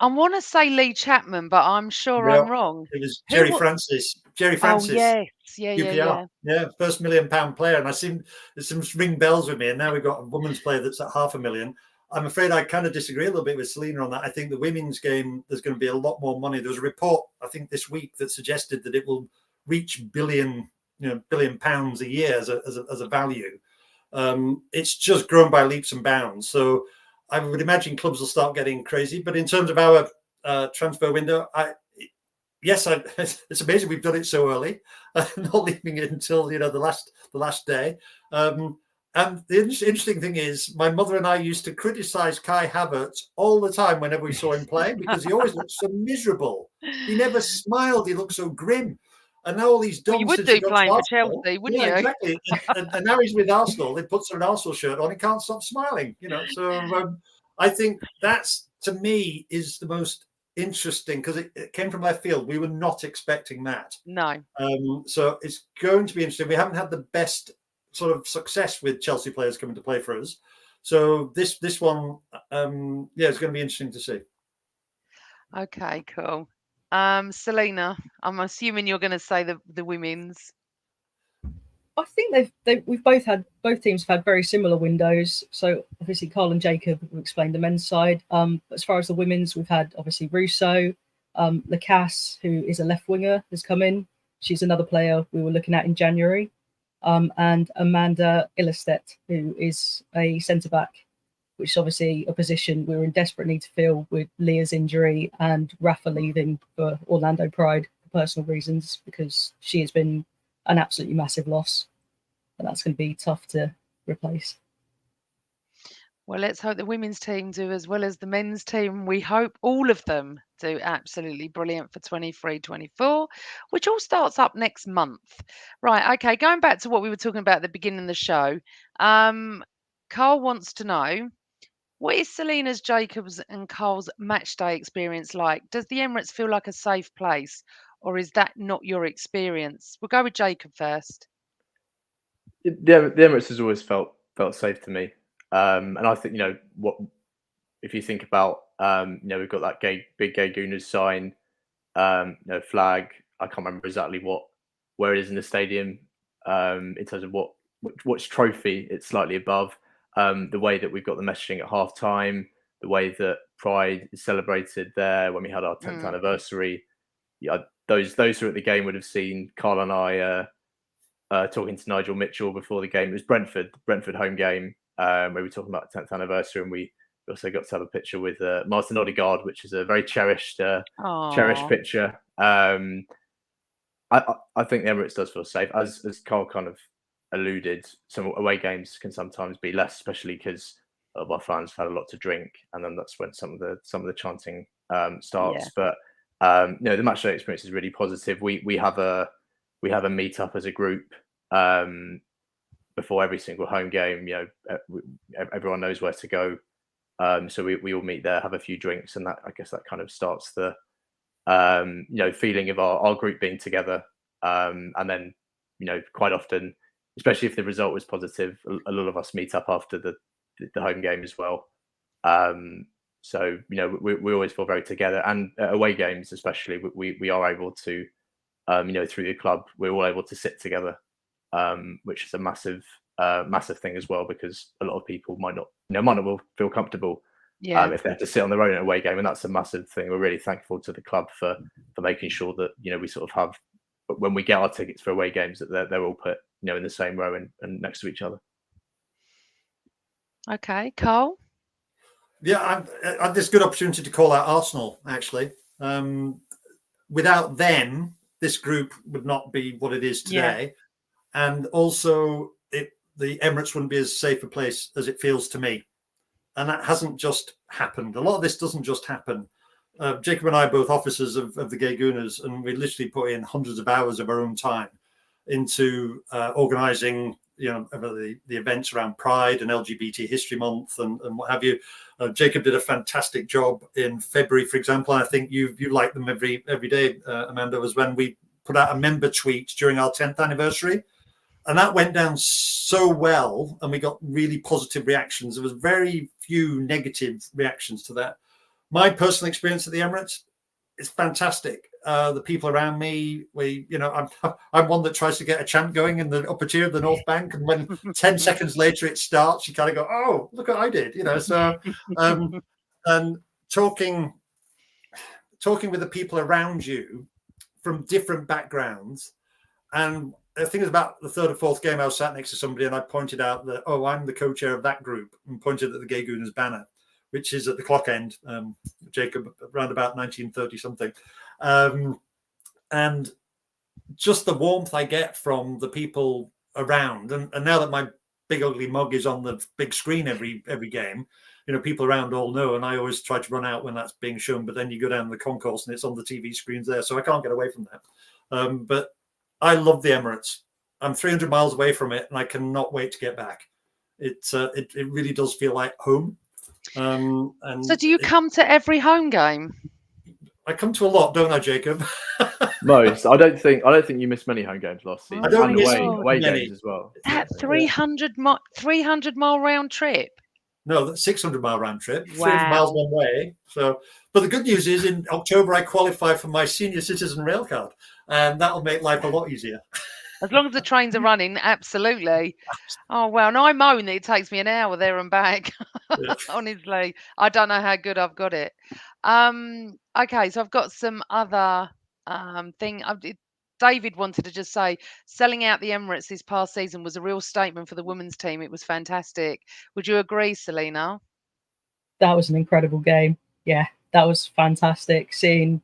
I want to say Lee Chapman, but I'm sure I'm wrong. It was Jerry Francis. Jerry Francis. Oh, yes. QPR. Yeah, first £1 million player. And it seems to ring bells with me. And now we've got a women's player that's at £500,000. I'm afraid I kind of disagree a little bit with Selena on that. I think the women's game, there's going to be a lot more money. There was a report, I think, this week that suggested that it will reach £1 billion a year as a value. It's just grown by leaps and bounds. So I would imagine clubs will start getting crazy. But in terms of our transfer window, it's amazing we've done it so early, not leaving it until the last day. And the interesting thing is, my mother and I used to criticize Kai Havertz all the time whenever we saw him play because he always looked so miserable. He never smiled. He looked so grim. And now all these you would do playing for Chelsea, wouldn't you? Exactly. And now he's with Arsenal. They put an Arsenal shirt on. He can't stop smiling. So I think that's, to me, is the most interesting because it came from left field. We were not expecting that. No. So it's going to be interesting. We haven't had the best sort of success with Chelsea players coming to play for us. So this one, it's going to be interesting to see. Okay, cool. Selena, I'm assuming you're going to say the women's. I think both teams have had very similar windows. So obviously Carl and Jacob have explained the men's side. As far as the women's, we've had obviously Russo, Lacasse, who is a left winger, has come in. She's another player we were looking at in January. And Amanda Ilestedt, who is a centre back, which is obviously a position we were in desperate need to fill with Leah's injury and Rafa leaving for Orlando Pride for personal reasons, because she has been an absolutely massive loss. And that's going to be tough to replace. Well, let's hope the women's team do as well as the men's team. We hope all of them do absolutely brilliant for 23-24, which all starts up next month. Right, okay, going back to what we were talking about at the beginning of the show, Carl wants to know, what is Selena's, Jacob's and Carl's match day experience like? Does the Emirates feel like a safe place, or is that not your experience? We'll go with Jacob first. The Emirates has always felt safe to me. And I think, what if you think about, we've got that big Gay Gooners sign, flag. I can't remember exactly where it is in the stadium, in terms of which trophy it's slightly above. The way that we've got the messaging at half time, the way that Pride is celebrated there when we had our 10th anniversary. Yeah, those who were at the game would have seen Carl and I talking to Nigel Mitchell before the game. It was Brentford home game. Where we were talking about the 10th anniversary, and we also got to have a picture with Martin Odegaard, which is a very cherished picture. I think the Emirates does feel safe, as Carl kind of alluded. Some away games can sometimes be less, especially because our fans have had a lot to drink, and then that's when some of the chanting starts. Yeah. But the match day experience is really positive. We have a meet up as a group. before every single home game. Everyone knows where to go. So we all meet there, have a few drinks, and I guess that kind of starts the feeling of our group being together. And then quite often, especially if the result was positive, a lot of us meet up after the home game as well. So we always feel very together, and away games especially, we are able to through the club, we're all able to sit together, which is a massive thing as well, because a lot of people might not feel comfortable if they have to sit on their own at a away game, and that's a massive thing. We're really thankful to the club for making sure that we sort of have, when we get our tickets for away games, that they're all put in the same row and next to each other. Okay, Carl. Yeah, I had this good opportunity to call out Arsenal, actually. Without them, this group would not be what it is today. Yeah. And also, the Emirates wouldn't be as safe a place as it feels to me. And that hasn't just happened. A lot of this doesn't just happen. Jacob and I are both officers of the Gay Gooners, and we literally put in hundreds of hours of our own time into organising the events around Pride and LGBT History Month and what have you. Jacob did a fantastic job in February, for example. And I think you like them every day, Amanda, was when we put out a member tweet during our 10th anniversary. And that went down so well, and we got really positive reactions. There was very few negative reactions to that. My personal experience at the Emirates is fantastic. The people around me, I'm one that tries to get a chant going in the upper tier of the North Bank, and when 10 seconds later it starts, you kind of go, "Oh, look what I did," So, and talking with the people around you from different backgrounds, and the thing is, about the third or fourth game, I was sat next to somebody, and I pointed out that, I'm the co-chair of that group, and pointed at the Gay Gooners banner, which is at the clock end, Jacob, around about 1930 something. And just the warmth I get from the people around, and now that my big ugly mug is on the big screen every game, people around all know, and I always try to run out when that's being shown, but then you go down the concourse and it's on the TV screens there, so I can't get away from that. But I love the Emirates. I'm 300 miles away from it, and I cannot wait to get back. It really does feel like home. And so do you come to every home game? I come to a lot, don't I, Jacob? Most. I don't think you missed many home games last season. I don't miss away games as well. That 300 mile round trip. No, that's 600-mile round trip. Wow. 300 miles one way. So, but the good news is, in October I qualify for my senior citizen rail card, and that'll make life a lot easier. As long as the trains are running, absolutely. Oh, well, and I moan that it takes me an hour there and back. Yeah. Honestly, I don't know how good I've got it. Okay, so I've got some other thing. David wanted to just say, selling out the Emirates this past season was a real statement for the women's team. It was fantastic. Would you agree, Selena? That was an incredible game. Yeah, that was fantastic. Seeing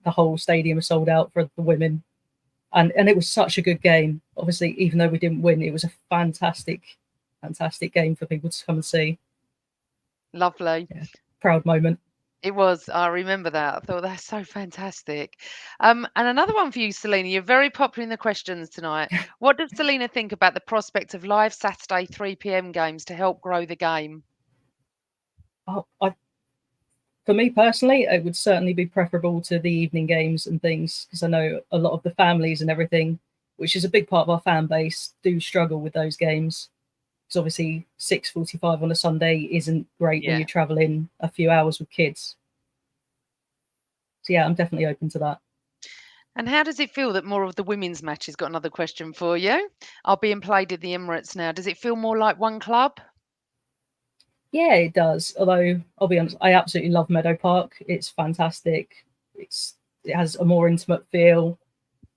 the whole stadium sold out for the women. And it was such a good game. Obviously, even though we didn't win, it was a fantastic game for people to come and see. Lovely. Yeah, proud moment. It was. I remember that. I thought that's so fantastic. And another one for you, Selena. You're very popular in the questions tonight. What does Selena think about the prospect of live Saturday 3 p.m. games to help grow the game? For me personally, it would certainly be preferable to the evening games and things, because I know a lot of the families and everything, which is a big part of our fan base, do struggle with those games. Because obviously 6:45 on a Sunday isn't great when you're traveling a few hours with kids. So yeah, I'm definitely open to that. And how does it feel that more of the women's matches? Got another question for you. Are being played at the Emirates now. Does it feel more like one club? Yeah, it does. Although I'll be honest, I absolutely love Meadow Park. It's fantastic. It has a more intimate feel,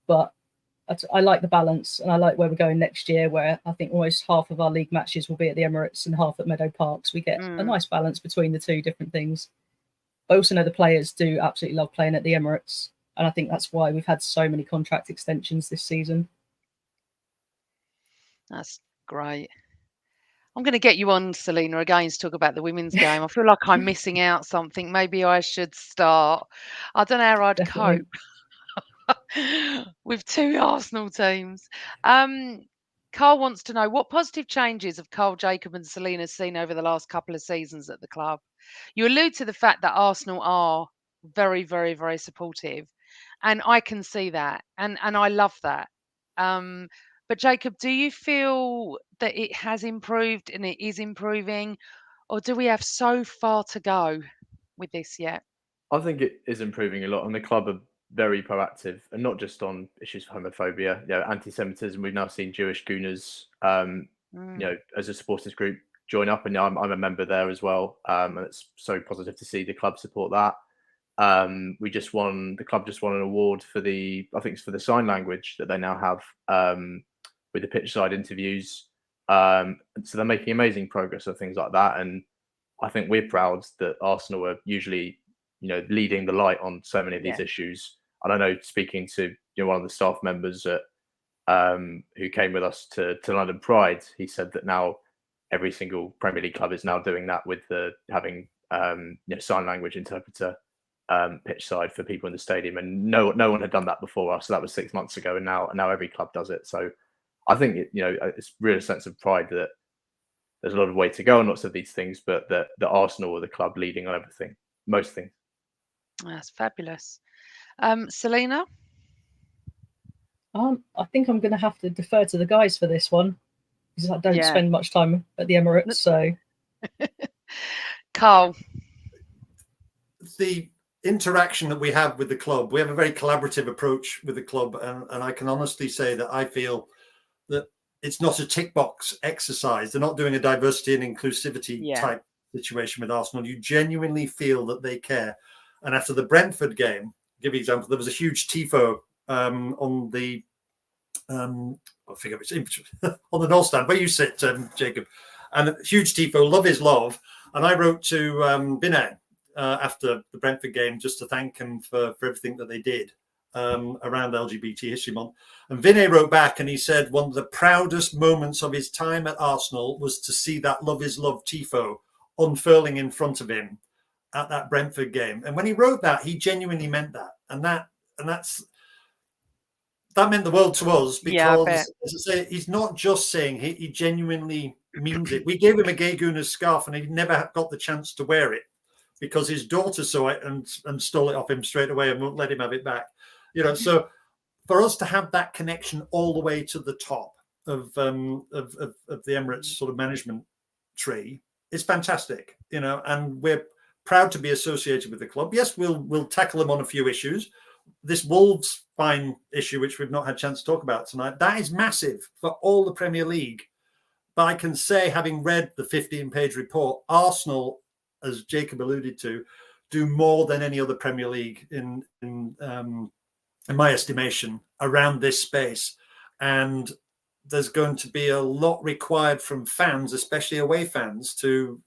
but I like the balance, and I like where we're going next year, where I think almost half of our league matches will be at the Emirates and half at Meadow Park. So we get a nice balance between the two different things. I also know the players do absolutely love playing at the Emirates, and I think that's why we've had so many contract extensions this season. That's great. I'm going to get you on, Selena, again to talk about the women's game. I feel like I'm missing out something. Maybe I should start. I don't know how I'd cope with 2 Arsenal teams. Carl wants to know what positive changes have Carl, Jacob, and Selena seen over the last couple of seasons at the club. You allude to the fact that Arsenal are very, very, very supportive, and I can see that, and I love that. But Jacob, do you feel that it has improved and it is improving, or do we have so far to go with this yet? I think it is improving a lot, and the club are very proactive, and not just on issues of homophobia, anti-Semitism. We've now seen Jewish Gooners, as a supporters group join up, and I'm a member there as well. And it's so positive to see the club support that. The club just won an award for I think it's for the sign language that they now have with the pitch side interviews. So they're making amazing progress on things like that, and I think we're proud that Arsenal are usually, leading the light on so many of these issues. And I know, speaking to one of the staff members who came with us to London Pride, he said that now every single Premier League club is now doing that with having sign language interpreter pitch side for people in the stadium, and no one had done that before us. So that was 6 months ago, and now every club does it. So I think it's really a sense of pride that there's a lot of way to go on lots of these things, but that Arsenal are the club leading on everything, most things. That's fabulous. Selena? I think I'm going to have to defer to the guys for this one, because I don't spend much time at the Emirates. So, Carl, the interaction that we have with the club, we have a very collaborative approach with the club, and I can honestly say that I feel that it's not a tick box exercise. They're not doing a diversity and inclusivity type situation with Arsenal. You genuinely feel that they care. And after the Brentford game, I'll give you an example, there was a huge tifo on the I forget which on the North Stand where you sit, Jacob, and a huge tifo, love is love. And I wrote to Vinay after the Brentford game just to thank him for everything that they did around LGBT History Month. And Vinay wrote back and he said one of the proudest moments of his time at Arsenal was to see that love is love tifo unfurling in front of him at that Brentford game. And when he wrote that, he genuinely meant that. And that meant the world to us, because, as I say, he's not just saying, he genuinely means it. We gave him a Gay Gooners scarf and he never got the chance to wear it because his daughter saw it and stole it off him straight away and won't let him have it back. So for us to have that connection all the way to the top of the Emirates sort of management tree is fantastic, and we're proud to be associated with the club. Yes, we'll tackle them on a few issues. This Wolves fine issue, which we've not had a chance to talk about tonight, that is massive for all the Premier League. But I can say, having read the 15-page report, Arsenal, as Jacob alluded to, do more than any other Premier League in my estimation around this space. And there's going to be a lot required from fans, especially away fans, to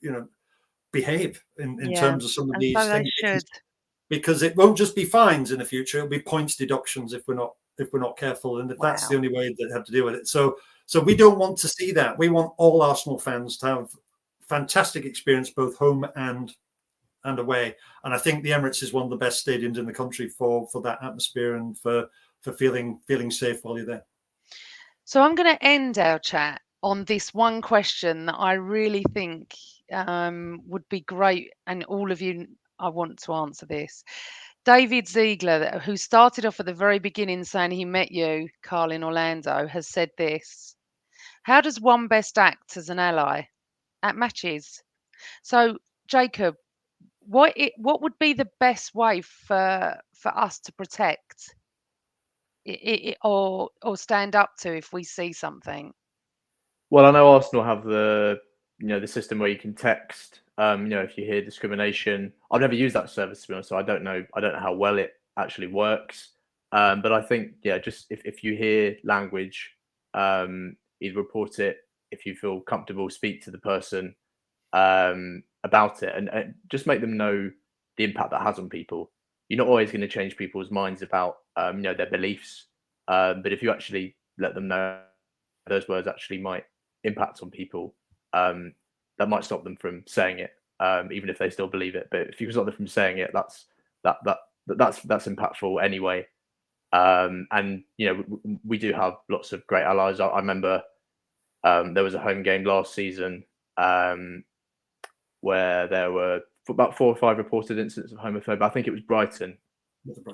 behave in terms of some of these things. Because it won't just be fines in the future; it'll be points deductions if we're not careful, and that's the only way they have to deal with it. So we don't want to see that. We want all Arsenal fans to have fantastic experience, both home and away. And I think the Emirates is one of the best stadiums in the country for that atmosphere and for feeling safe while you're there. So I'm going to end our chat on this one question that I really think would be great, and all of you, I want to answer this. David Ziegler, who started off at the very beginning saying he met you, Carl, in Orlando, has said this: how does one best act as an ally at matches? So, Jacob, what would be the best way for us to protect it or stand up to if we see something? Well, I know Arsenal have the system where you can text. If you hear discrimination, I've never used that service, to be honest, so I don't know how well it actually works. But I think, just if you hear language, either report it. If you feel comfortable, speak to the person about it, and just make them know the impact that has on people. You're not always going to change people's minds about their beliefs, but if you actually let them know those words actually might impact on people, that might stop them from saying it, even if they still believe it. But if you can stop them from saying it, that's impactful anyway. And we do have lots of great allies. I remember There was a home game last season where there were about 4 or 5 reported incidents of homophobia. I think it was Brighton,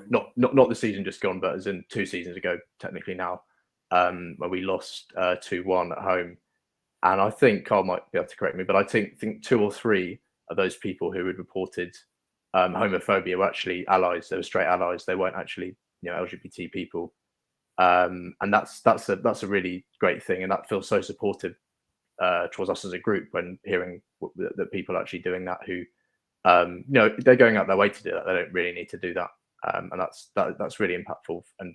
not the season just gone, but as in 2 seasons ago, technically now, where we lost 2-1 at home. And I think Carl might be able to correct me, but I think 2 or 3 of those people who had reported homophobia were actually allies. They were straight allies. They weren't actually, LGBT people. And that's a really great thing, and that feels so supportive towards us as a group when hearing that people are actually doing that who they're going out their way to do that. They don't really need to do that, and that's really impactful, and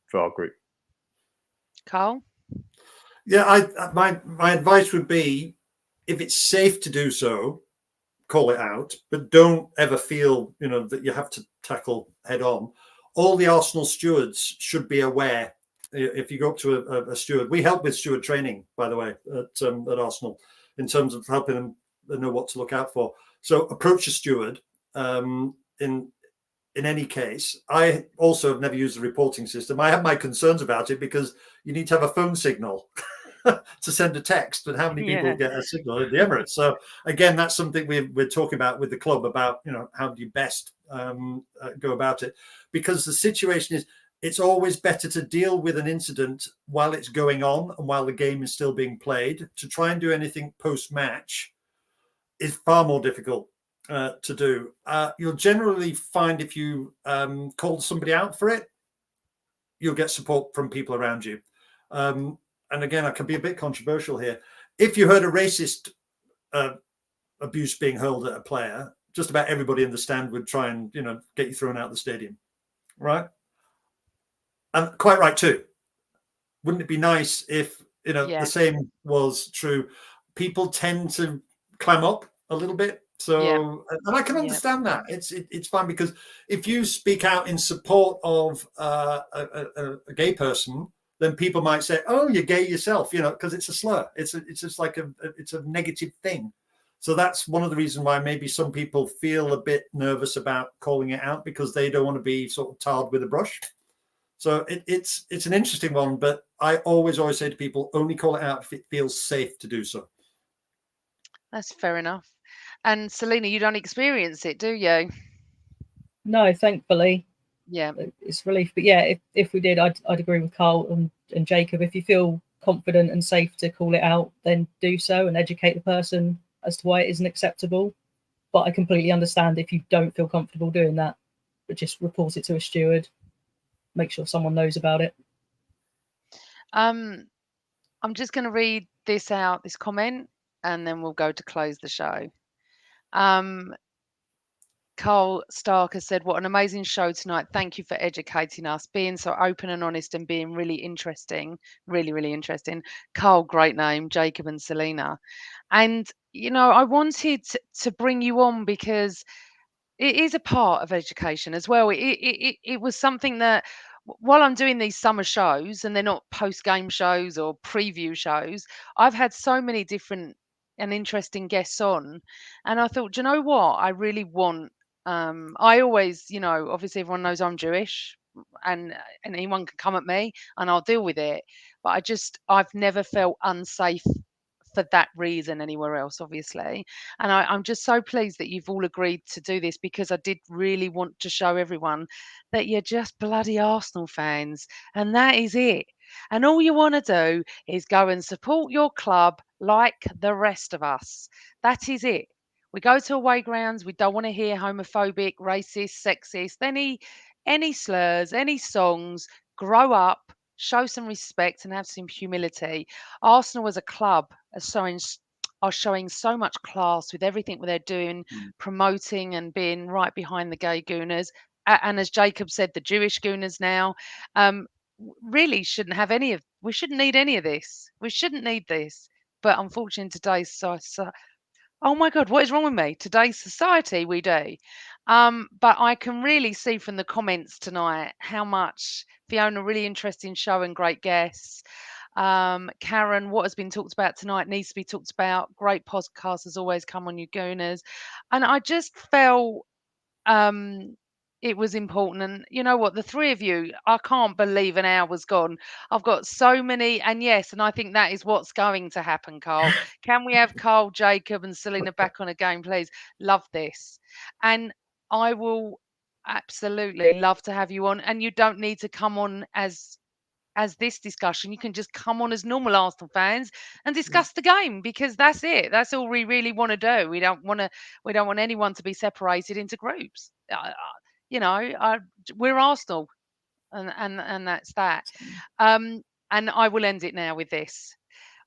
for our group. Carl? Yeah, my advice would be, if it's safe to do so, call it out, but don't ever feel that you have to tackle head on. All the Arsenal stewards should be aware. If you go up to a steward, we help with steward training, by the way, at Arsenal, in terms of helping them know what to look out for. So approach a steward. In any case, I also have never used the reporting system. I have my concerns about it because you need to have a phone signal to send a text, but how many people get a signal at the Emirates? So again, that's something we're talking about with the club about, how do you best go about it? Because the situation is, it's always better to deal with an incident while it's going on and while the game is still being played. To try and do anything post-match is far more difficult to do. You'll generally find if you call somebody out for it, you'll get support from people around you. And again, I can be a bit controversial here. If you heard a racist abuse being hurled at a player, just about everybody in the stand would try and get you thrown out of the stadium, right? And quite right too. Wouldn't it be nice if the same was true? People tend to clam up a little bit. So, and I can understand that. It's fine, because if you speak out in support of a gay person, then people might say, "Oh, you're gay yourself," because it's a slur. It's just like it's a negative thing. So that's one of the reasons why maybe some people feel a bit nervous about calling it out, because they don't want to be sort of tarred with a brush. So it's an interesting one, but I always say to people, only call it out if it feels safe to do so. That's fair enough. And Selena, you don't experience it, do you? No, thankfully. Yeah, it's relief. But yeah, if we did, I'd agree with Carl and Jacob. If you feel confident and safe to call it out, then do so and educate the person as to why it isn't acceptable. But I completely understand if you don't feel comfortable doing that, but just report it to a steward. Make sure someone knows about it. I'm just going to read this comment, and then we'll go to close the show. Carl Stark has said, "What an amazing show tonight. Thank you for educating us, being so open and honest, and being really interesting. Really, really interesting." Carl, great name, Jacob and Selena. And, I wanted to bring you on because it is a part of education as well. It was something that, while I'm doing these summer shows, and they're not post-game shows or preview shows, I've had so many different and interesting guests on, and I thought, do you know what? I really want. I always, obviously everyone knows I'm Jewish, and anyone can come at me, and I'll deal with it. But I've never felt unsafe for that reason anywhere else, obviously. And I'm just so pleased that you've all agreed to do this, because I did really want to show everyone that you're just bloody Arsenal fans, and that is it. And all you want to do is go and support your club like the rest of us. That is it. We go to away grounds. We don't want to hear homophobic, racist, sexist, any slurs, any songs. Grow up, show some respect, and have some humility. Arsenal as a club are showing so much class with everything they're doing, promoting and being right behind the Gay Gooners. And as Jacob said, the Jewish Gooners now. Really shouldn't have we shouldn't need any of this. We shouldn't need this. But unfortunately, today's oh my God, what is wrong with me? Today's society, we do. But I can really see from the comments tonight how much Fiona, really interesting show and great guests. Karen, what has been talked about tonight needs to be talked about. Great podcast as always. Come on, you Gooners. And I just felt it was important. And you know what? The three of you, I can't believe an hour's gone. I've got so many. And yes, and I think that is what's going to happen, Carl. Can we have Carl, Jacob, and Selena back on again, please? Love this. And I will absolutely love to have you on. And you don't need to come on as this discussion. You can just come on as normal Arsenal fans and discuss the game, because that's it. That's all we really want to do. We don't want anyone to be separated into groups. We're Arsenal, and that's that. And I will end it now with this.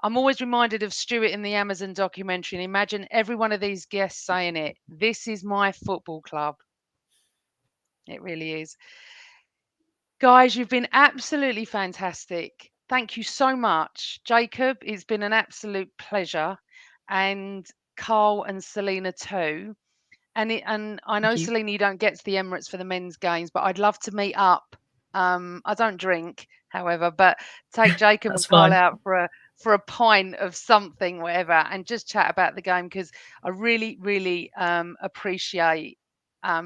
I'm always reminded of Stuart in the Amazon documentary, and imagine every one of these guests saying it. This is my football club. It really is. Guys, you've been absolutely fantastic. Thank you so much. Jacob, it's been an absolute pleasure. And Carl and Selena too. And I know, you. Selena, you don't get to the Emirates for the men's games, but I'd love to meet up. I don't drink, however, but take Jacob and That's Carl fine. out for a pint of something, whatever, and just chat about the game, because I really, really appreciate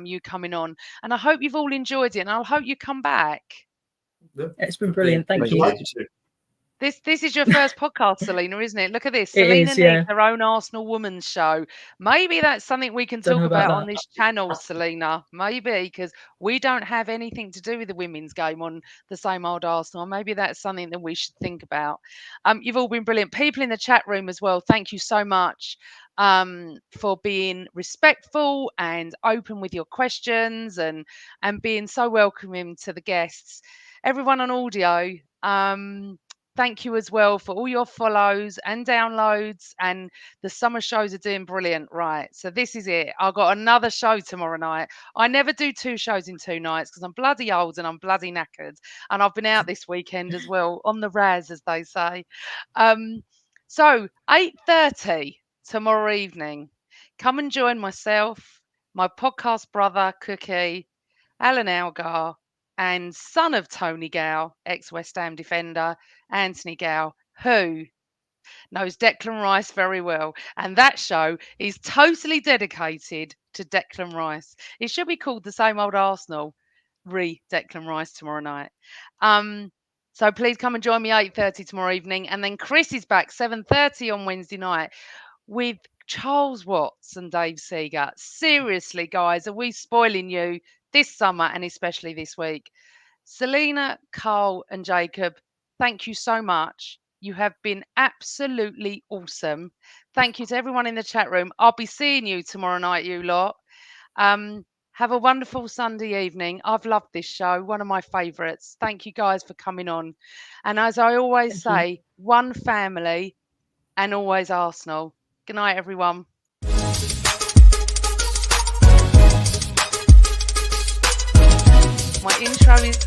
you coming on, and I hope you've all enjoyed it, and I hope you come back. It's been brilliant. Thank you. Delighted to. This is your first podcast, Selena, isn't it? Look at this. It Selena is, needs yeah. her own Arsenal Women's show. Maybe that's something we can Don't talk know about about on that. this channel, Selena. Maybe, because we don't have anything to do with the women's game on the Same Old Arsenal. Maybe that's something that we should think about. You've all been brilliant. People in the chat room as well, thank you so much for being respectful and open with your questions, and being so welcoming to the guests. Everyone on audio, thank you as well for all your follows and downloads, and the summer shows are doing brilliant. Right, so this is it. I've got another show tomorrow night. I never do 2 shows in 2 nights because I'm bloody old and I'm bloody knackered, and I've been out this weekend as well, on the raz, as they say. So 8:30 tomorrow evening, come and join myself, my podcast brother Cookie, Alan Algar, and son of Tony Gow, ex-West Ham defender, Anthony Gow, who knows Declan Rice very well. And that show is totally dedicated to Declan Rice. It should be called The Same Old Arsenal, Declan Rice, tomorrow night. So please come and join me 8:30 tomorrow evening. And then Chris is back 7:30 on Wednesday night with Charles Watts and Dave Seeger. Seriously, guys, are we spoiling you this summer and especially this week? Selena, Carl, and Jacob, thank you so much. You have been absolutely awesome. Thank you to everyone in the chat room. I'll be seeing you tomorrow night, you lot. Have a wonderful Sunday evening. I've loved this show, one of my favourites. Thank you guys for coming on. And as I always say, one family and always Arsenal. Good night, everyone. My intro is